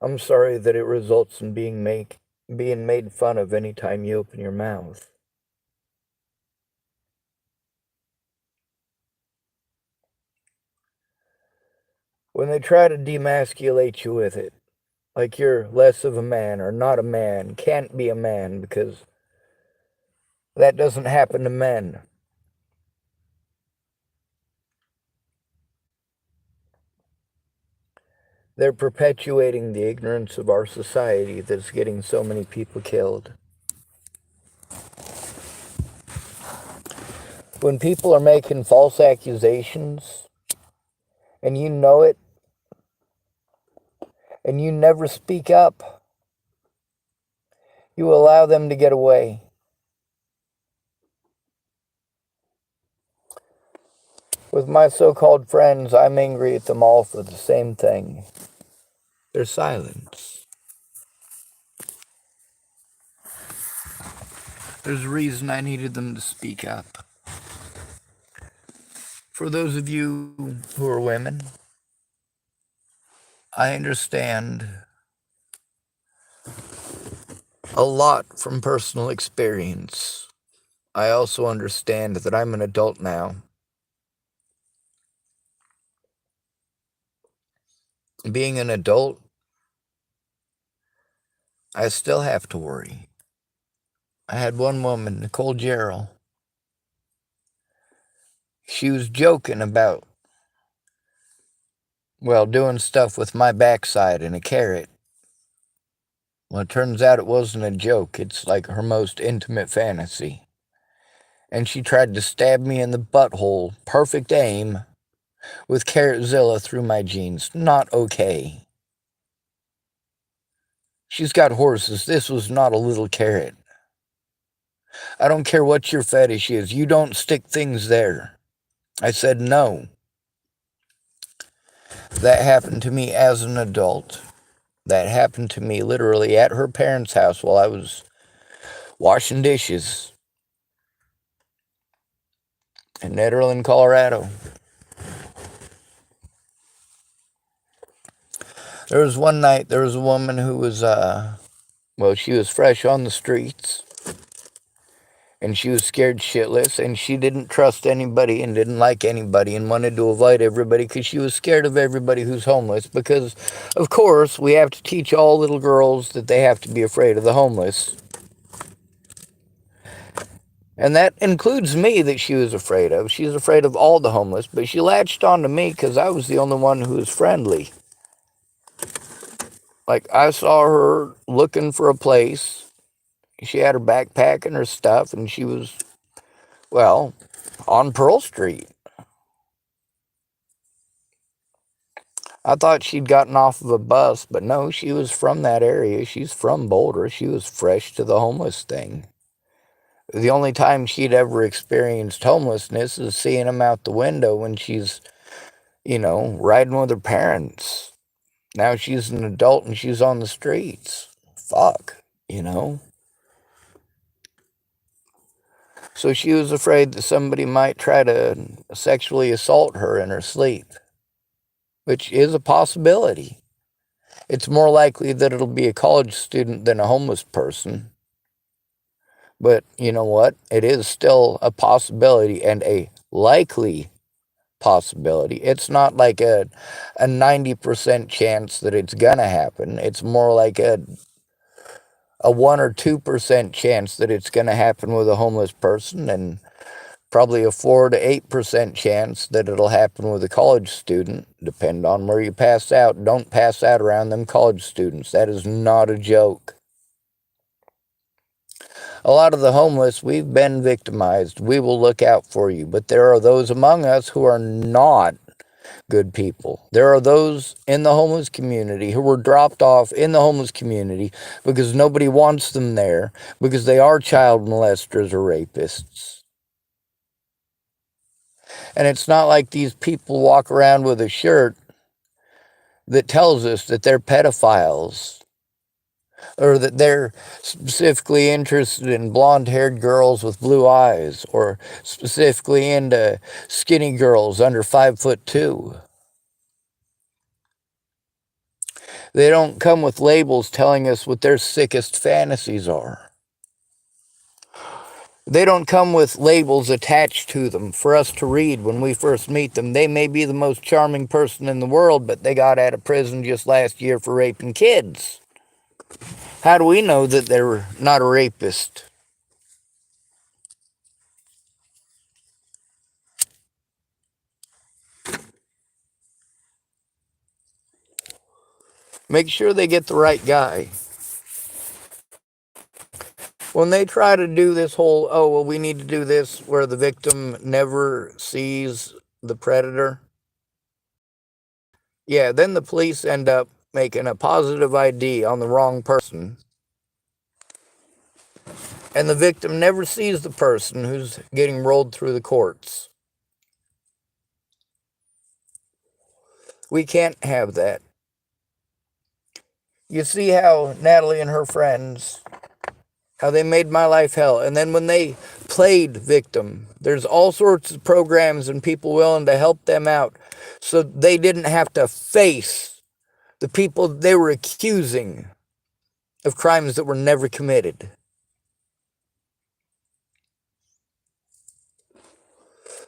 I'm sorry that it results in being made fun of any time you open your mouth. When they try to demasculate you with it, like you're less of a man or not a man, can't be a man, because that doesn't happen to men. They're perpetuating the ignorance of our society that's getting so many people killed. When people are making false accusations, and you know it, and you never speak up, you allow them to get away. With my so-called friends, I'm angry at them all for the same thing. Their silence. There's a reason I needed them to speak up. For those of you who are women, I understand a lot from personal experience. I also understand that I'm an adult now. Being an adult, I still have to worry. I had one woman, Nicole Jarrell. She was joking about, well, doing stuff with my backside and a carrot. Well, it turns out it wasn't a joke. It's like her most intimate fantasy. And she tried to stab me in the butthole, perfect aim, with Carrotzilla through my jeans. Not okay. She's got horses. This was not a little carrot. I don't care what your fetish is. You don't stick things there. I said no. That happened to me as an adult. That happened to me literally at her parents' house while I was washing dishes in Nederland, Colorado. There was one night, there was a woman who was, she was fresh on the streets. And she was scared shitless, and she didn't trust anybody and didn't like anybody and wanted to avoid everybody because she was scared of everybody who's homeless. Because, of course, we have to teach all little girls that they have to be afraid of the homeless. And that includes me that she was afraid of. She's afraid of all the homeless, but she latched on to me because I was the only one who was friendly. Like, I saw her looking for a place. She had her backpack and her stuff, and she was, well, on Pearl Street. I thought she'd gotten off of a bus, but no, she was from that area. She's from Boulder. She was fresh to the homeless thing. The only time she'd ever experienced homelessness is seeing him out the window when she's, riding with her parents. Now she's an adult and she's on the streets. Fuck, So she was afraid that somebody might try to sexually assault her in her sleep, which is a possibility. It's more likely that it'll be a college student than a homeless person. But you know what? It is still a possibility and a likely possibility. It's not like a 90% chance that it's going to happen. It's more like a 1 or 2% chance that it's going to happen with a homeless person, and probably a 4 to 8% chance that it'll happen with a college student. Depend on where you pass out. Don't pass out around them college students. That is not a joke. A lot of the homeless, we've been victimized. We will look out for you. But there are those among us who are not good people. There are those in the homeless community who were dropped off in the homeless community because nobody wants them there, because they are child molesters or rapists. And it's not like these people walk around with a shirt that tells us that they're pedophiles, or that they're specifically interested in blonde-haired girls with blue eyes, or specifically into skinny girls under 5'2". They don't come with labels telling us what their sickest fantasies are. They don't come with labels attached to them for us to read when we first meet them. They may be the most charming person in the world, but they got out of prison just last year for raping kids. How do we know that they're not a rapist? Make sure they get the right guy. When they try to do this whole, oh, well, we need to do this where the victim never sees the predator, yeah, then the police end up making a positive ID on the wrong person. And the victim never sees the person who's getting rolled through the courts. We can't have that. You see how Natalie and her friends, how they made my life hell. And then when they played victim, there's all sorts of programs and people willing to help them out so they didn't have to face the people they were accusing of crimes that were never committed.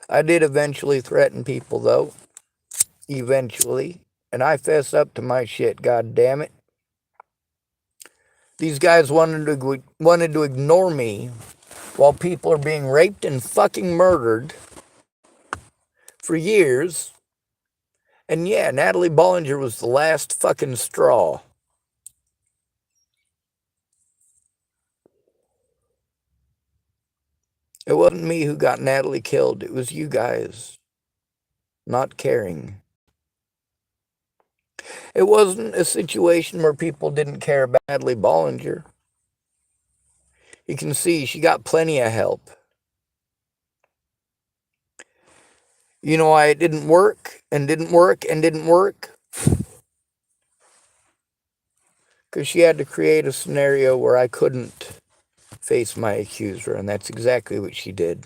I did eventually threaten people, though. Eventually. And I fess up to my shit, god damn it. These guys wanted to ignore me while people are being raped and fucking murdered for years. And yeah, Natalie Bollinger was the last fucking straw. It wasn't me who got Natalie killed. It was you guys not caring. It wasn't a situation where people didn't care about Natalie Bollinger. You can see she got plenty of help. You know why it didn't work and didn't work and didn't work? Because she had to create a scenario where I couldn't face my accuser, and that's exactly what she did.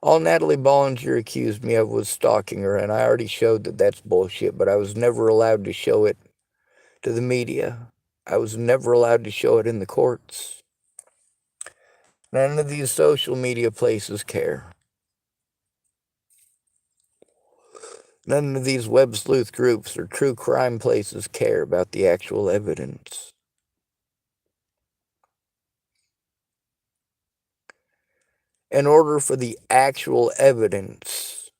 All Natalie Bollinger accused me of was stalking her, and I already showed that that's bullshit, but I was never allowed to show it to the media. I was never allowed to show it in the courts. None of these social media places care. None of these web sleuth groups or true crime places care about the actual evidence. In order for the actual evidence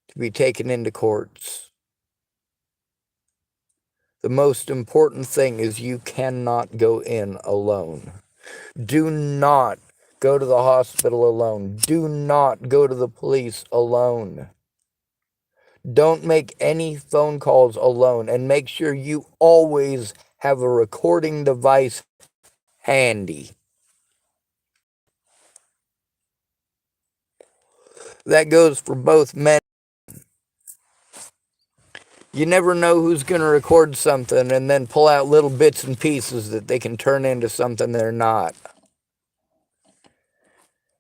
to be taken into courts, the most important thing is you cannot go in alone. Do not go to the hospital alone. Do not go to the police alone. Don't make any phone calls alone, and make sure you always have a recording device handy. That goes for both men. You never know who's going to record something and then pull out little bits and pieces that they can turn into something they're not.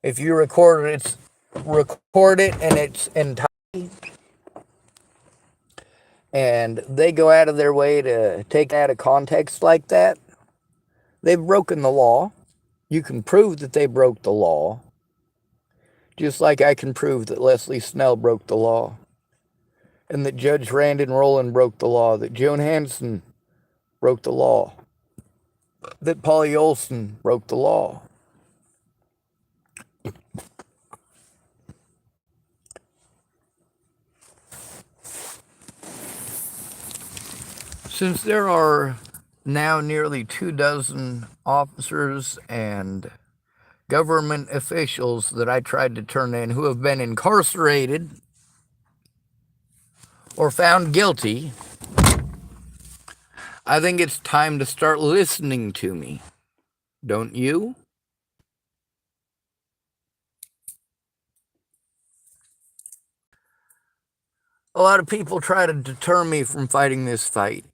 If you record it in its entirety, and they go out of their way to take it out of context like that, they've broken the law. You can prove that they broke the law, just like I can prove that Leslie Snell broke the law, and that Judge Randon Rowland broke the law, that Joan Hanson broke the law, that Polly Olson broke the law. Since there are now nearly 24 officers and government officials that I tried to turn in who have been incarcerated or found guilty, I think it's time to start listening to me. Don't you? A lot of people try to deter me from fighting this fight.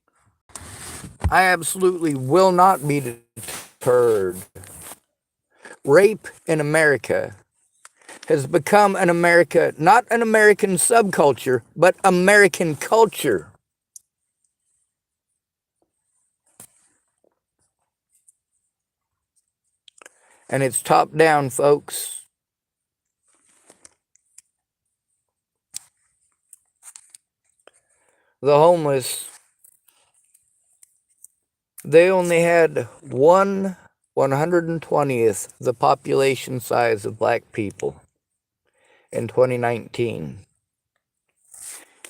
I absolutely will not be deterred. Rape in America has become not an American subculture, but American culture. And it's top down, folks. The homeless, they only had 1/120th the population size of black people in 2019.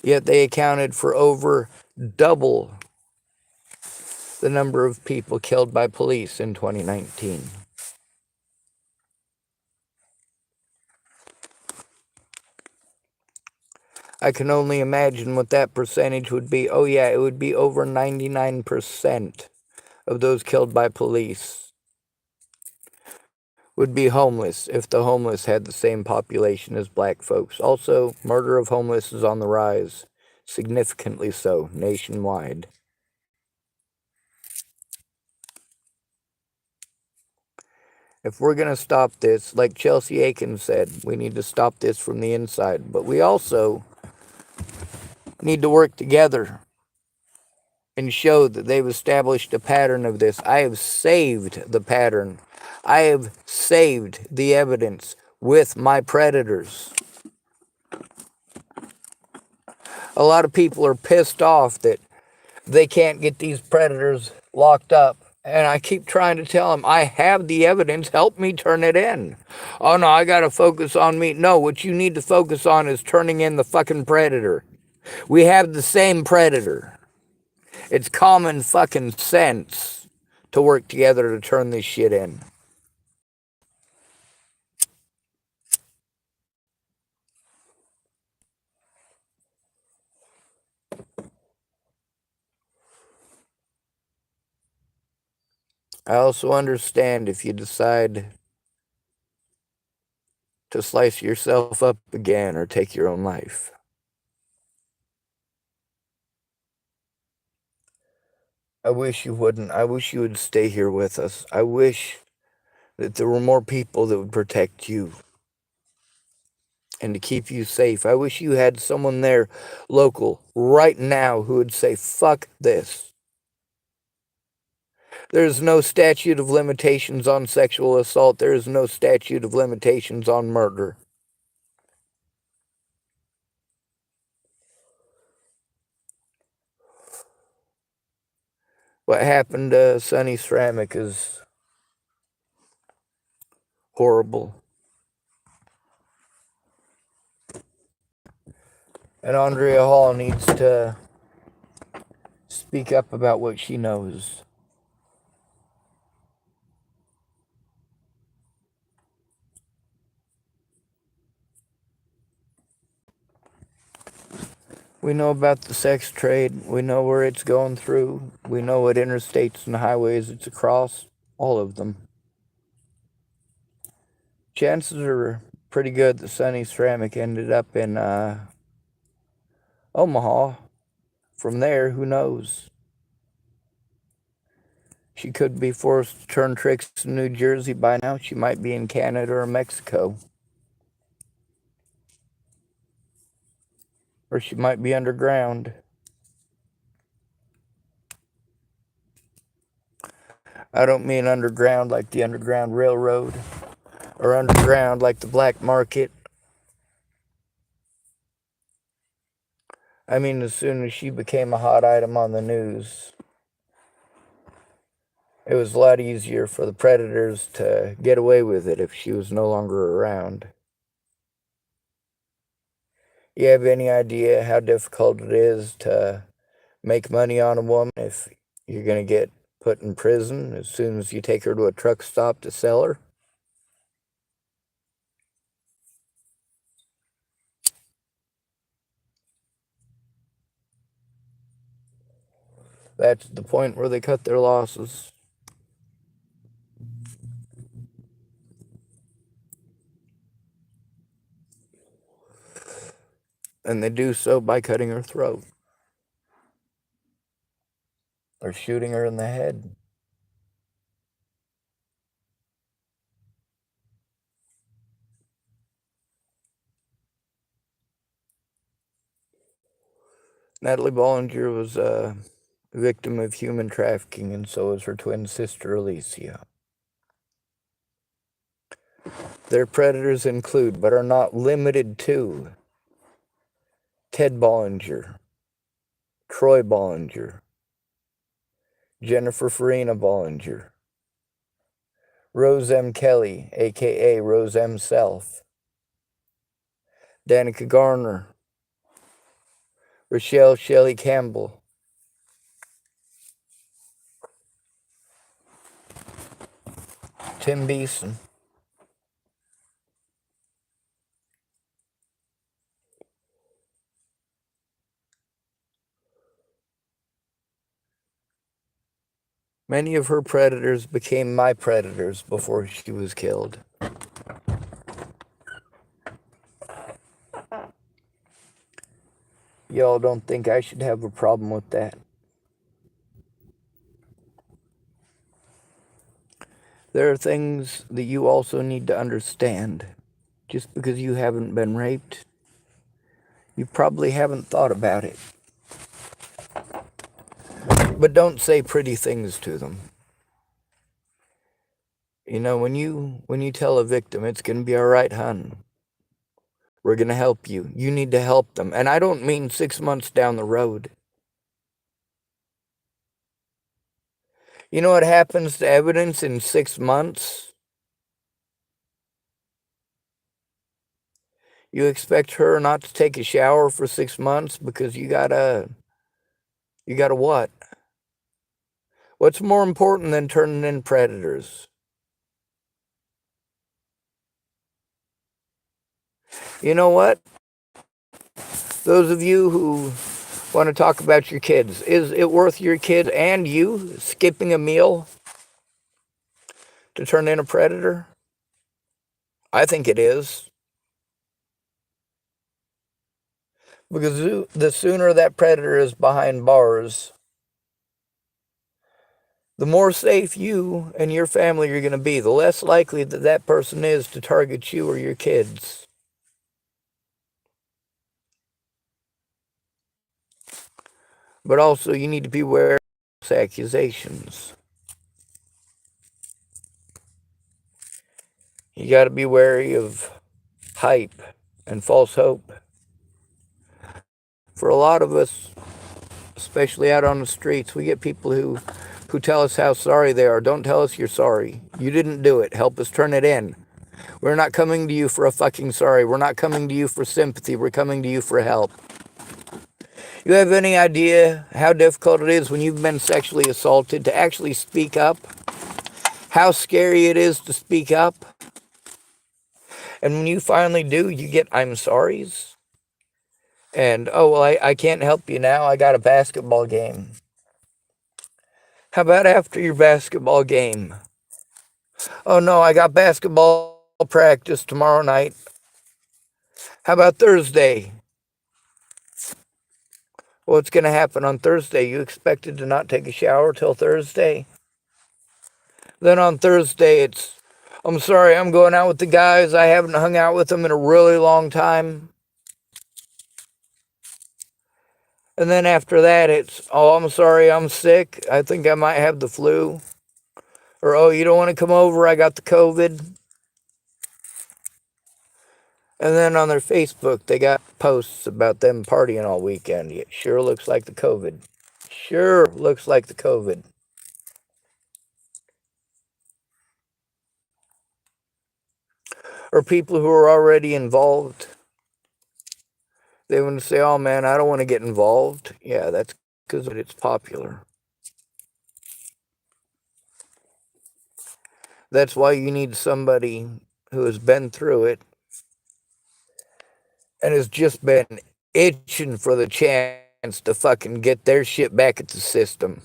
Yet they accounted for over double the number of people killed by police in 2019. I can only imagine what that percentage would be. Oh yeah, it would be over 99% of those killed by police would be homeless if the homeless had the same population as black folks. Also, murder of homeless is on the rise, significantly so, nationwide. If we're going to stop this, like Chelsea Akins said, we need to stop this from the inside. But we also need to work together and show that they've established a pattern of this. I have saved the pattern. I have saved the evidence with my predators. A lot of people are pissed off that they can't get these predators locked up. And I keep trying to tell them, I have the evidence, help me turn it in. Oh no, I gotta focus on me. No, what you need to focus on is turning in the fucking predator. We have the same predator. It's common fucking sense to work together to turn this shit in. I also understand if you decide to slice yourself up again or take your own life. I wish you wouldn't. I wish you would stay here with us. I wish that there were more people that would protect you and to keep you safe. I wish you had someone there local right now who would say, fuck this. There's no statute of limitations on sexual assault. There is no statute of limitations on murder. What happened to Sonny Ceramic is horrible. And Andrea Hall needs to speak up about what she knows. We know about the sex trade. We know where it's going through. We know what interstates and highways it's across. All of them. Chances are pretty good that Sonny Ceramic ended up in Omaha. From there, who knows? She could be forced to turn tricks in New Jersey by now. She might be in Canada or Mexico. Or she might be underground. I don't mean underground like the Underground Railroad or underground like the black market. I mean, as soon as she became a hot item on the news, it was a lot easier for the predators to get away with it if she was no longer around. You have any idea how difficult it is to make money on a woman if you're going to get put in prison as soon as you take her to a truck stop to sell her? That's the point where they cut their losses. And they do so by cutting her throat or shooting her in the head. Natalie Bollinger was a victim of human trafficking, and so was her twin sister, Alicia. Their predators include, but are not limited to, Ted Bollinger, Troy Bollinger, Jennifer Farina Bollinger, Rose M. Kelly, a.k.a. Rose M. Self, Danica Garner, Rochelle Shelley Campbell, Tim Beeson. Many of her predators became my predators before she was killed. Y'all don't think I should have a problem with that? There are things that you also need to understand. Just because you haven't been raped, you probably haven't thought about it. But don't say pretty things to them. You know, when you tell a victim, it's going to be all right, hon. We're going to help you. You need to help them. And I don't mean 6 months down the road. You know what happens to evidence in 6 months? You expect her not to take a shower for 6 months because you gotta what? What's more important than turning in predators? You know what? Those of you who want to talk about your kids, is it worth your kid and you skipping a meal to turn in a predator? I think it is. Because the sooner that predator is behind bars, the more safe you and your family are going to be. The less likely that that person is to target you or your kids. But also, you need to be aware of accusations. You got to be wary of hype and false hope. For a lot of us, especially out on the streets, we get people who tell us how sorry they are. Don't tell us you're sorry. You didn't do it. Help us turn it in. We're not coming to you for a fucking sorry. We're not coming to you for sympathy. We're coming to you for help. You have any idea how difficult it is when you've been sexually assaulted to actually speak up? How scary it is to speak up? And when you finally do, you get I'm sorry's. And, oh, well, I can't help you now. I got a basketball game. How about after your basketball game? Oh, no, I got basketball practice tomorrow night. How about Thursday? What's going to happen on Thursday? You expected to not take a shower till Thursday? Then on Thursday, I'm sorry, I'm going out with the guys. I haven't hung out with them in a really long time. And then after that, oh, I'm sorry, I'm sick. I think I might have the flu. Or, oh, you don't want to come over? I got the COVID. And then on their Facebook, they got posts about them partying all weekend. It sure looks like the COVID. Sure looks like the COVID. Or people who are already involved. They want to say, oh man, I don't want to get involved. Yeah, that's because it's popular. That's why you need somebody who has been through it and has just been itching for the chance to fucking get their shit back at the system.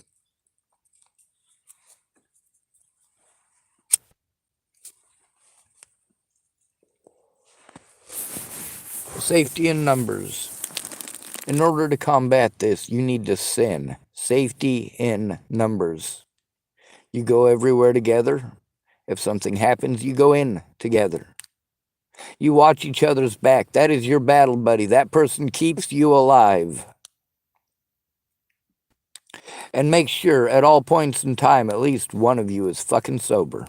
Safety in numbers. In order to combat this, you need to sin. Safety in numbers. You go everywhere together. If something happens, you go in together. You watch each other's back. That is your battle buddy. That person keeps you alive. And make sure at all points in time, at least one of you is fucking sober.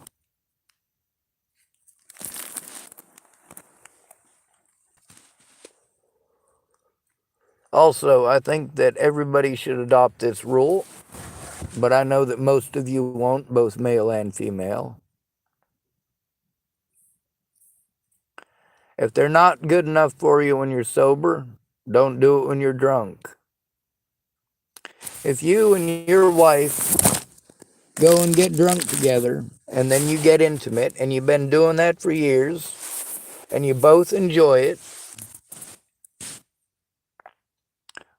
Also, I think that everybody should adopt this rule, but I know that most of you won't, both male and female. If they're not good enough for you when you're sober, don't do it when you're drunk. If you and your wife go and get drunk together, and then you get intimate, and you've been doing that for years, and you both enjoy it,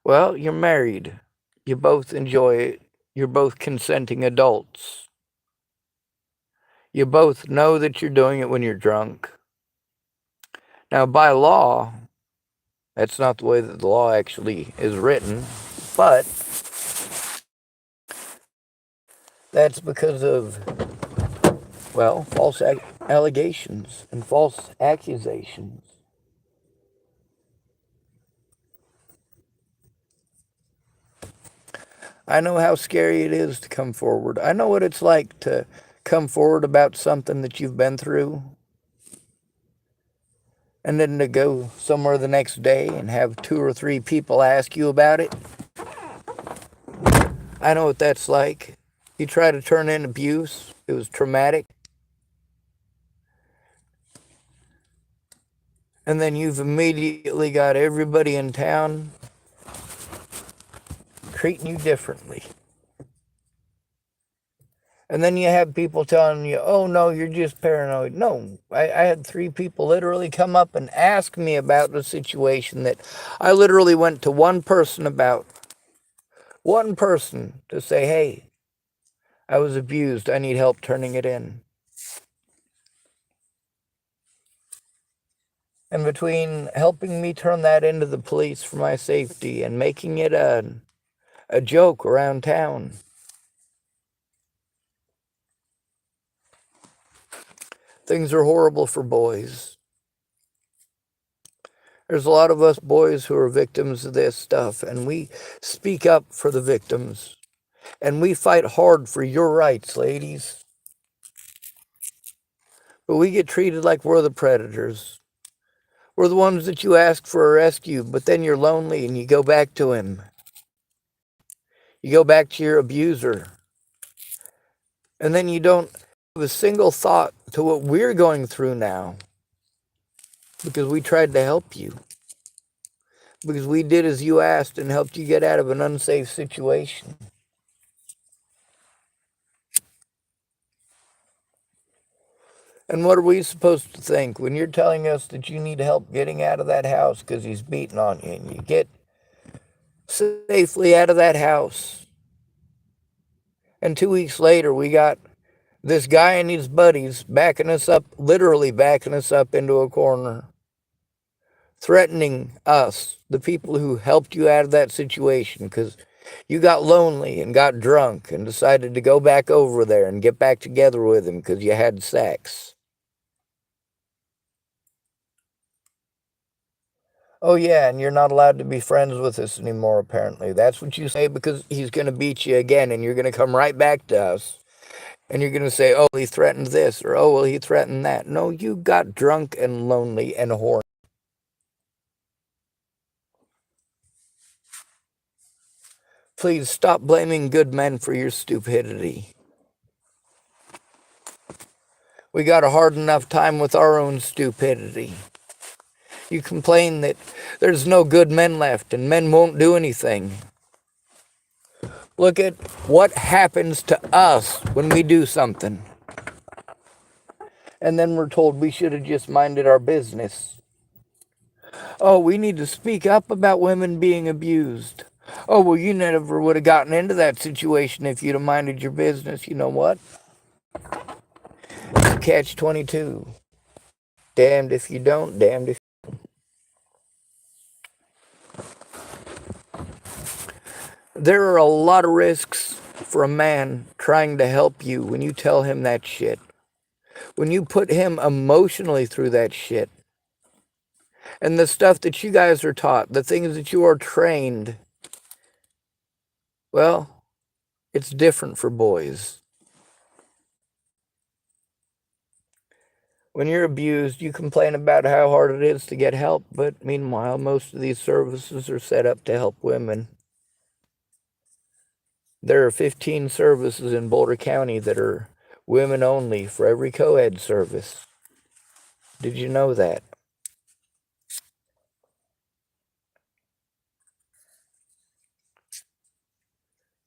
well, you're married. You both enjoy it. You're both consenting adults. You both know that you're doing it when you're drunk. Now, by law, that's not the way that the law actually is written, but that's because of, well, false allegations and false accusations. I know how scary it is to come forward. I know what it's like to come forward about something that you've been through, and then to go somewhere the next day and have 2 or 3 people ask you about it. I know what that's like. You try to turn in abuse. It was traumatic. And then you've immediately got everybody in town treating you differently. And then you have people telling you, oh no, you're just paranoid. No, I had 3 people literally come up and ask me about the situation that I literally went to one person about. One person to say, hey, I was abused. I need help turning it in. And between helping me turn that into the police for my safety and making it a joke around town, things are horrible for boys. There's a lot of us boys who are victims of this stuff, and we speak up for the victims. And we fight hard for your rights, ladies. But we get treated like we're the predators. We're the ones that you ask for a rescue, but then you're lonely and you go back to him. You go back to your abuser. And then you don't have a single thought to what we're going through now. Because we tried to help you. Because we did as you asked and helped you get out of an unsafe situation. And what are we supposed to think when you're telling us that you need help getting out of that house because he's beating on you, and you get safely out of that house, and 2 weeks later we got this guy and his buddies backing us up, literally backing us up into a corner, threatening us, the people who helped you out of that situation, because you got lonely and got drunk and decided to go back over there and get back together with him because you had sex. Oh, yeah, and you're not allowed to be friends with us anymore, apparently. That's what you say because he's going to beat you again, and you're going to come right back to us. And you're going to say, oh, he threatened this, or oh, well, he threatened that. No, you got drunk and lonely and horny. Please stop blaming good men for your stupidity. We got a hard enough time with our own stupidity. You complain that there's no good men left and men won't do anything. Look at what happens to us when we do something. And then we're told we should have just minded our business. Oh, we need to speak up about women being abused. Oh, well, you never would have gotten into that situation if you'd have minded your business. You know what? Catch 22. Damned if you don't, damned if There are a lot of risks for a man trying to help you when you tell him that shit. When you put him emotionally through that shit. And the stuff that you guys are taught, the things that you are trained, well, it's different for boys. When you're abused, you complain about how hard it is to get help, but meanwhile, most of these services are set up to help women. There are 15 services in Boulder County that are women only for every co-ed service. Did you know that?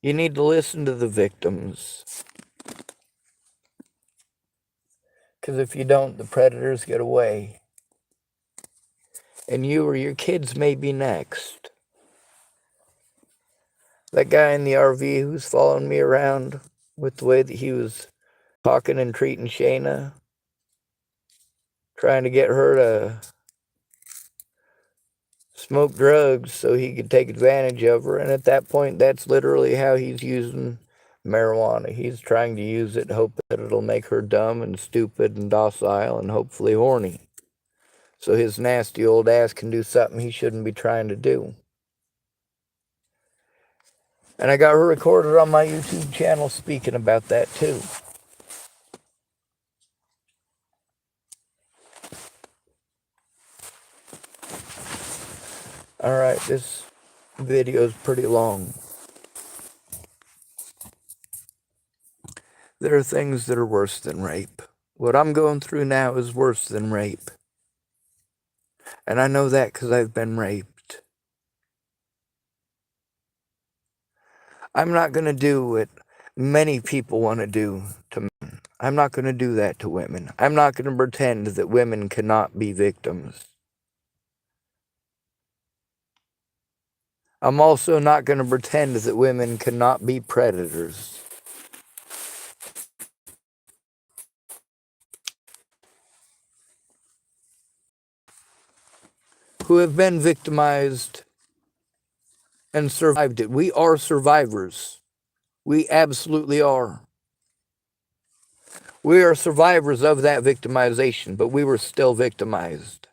You need to listen to the victims. Because if you don't, the predators get away. And you or your kids may be next. That guy in the RV who's following me around with the way that he was talking and treating Shayna, trying to get her to smoke drugs so he could take advantage of her. And at that point, that's literally how he's using marijuana. He's trying to use it, hope that it'll make her dumb and stupid and docile and hopefully horny. So his nasty old ass can do something he shouldn't be trying to do. And I got her recorded on my YouTube channel speaking about that too. Alright, this video is pretty long. There are things that are worse than rape. What I'm going through now is worse than rape. And I know that because I've been raped. I'm not going to do what many people want to do to men. I'm not going to do that to women. I'm not going to pretend that women cannot be victims. I'm also not going to pretend that women cannot be predators. who have been victimized and survived it. We are survivors. We absolutely are. We are survivors of that victimization, but we were still victimized.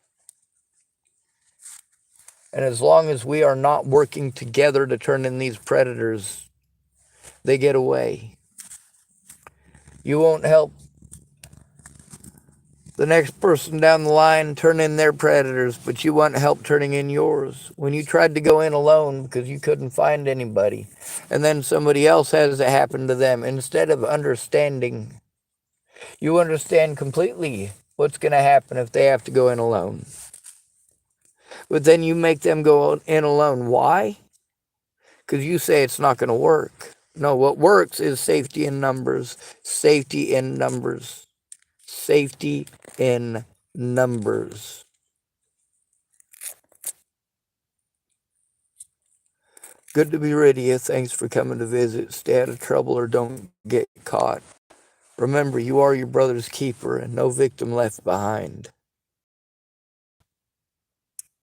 And as long as we are not working together to turn in these predators, they get away. You won't help the next person down the line turn in their predators, but you want help turning in yours. When you tried to go in alone because you couldn't find anybody, and then somebody else has it happen to them, instead of understanding, you understand completely what's going to happen if they have to go in alone. But then you make them go in alone. Why? Because you say it's not going to work. No, what works is safety in numbers, safety in numbers, safety in numbers. Good to be rid of you. Thanks for coming to visit. Stay out of trouble or don't get caught. Remember, you are your brother's keeper and no victim left behind.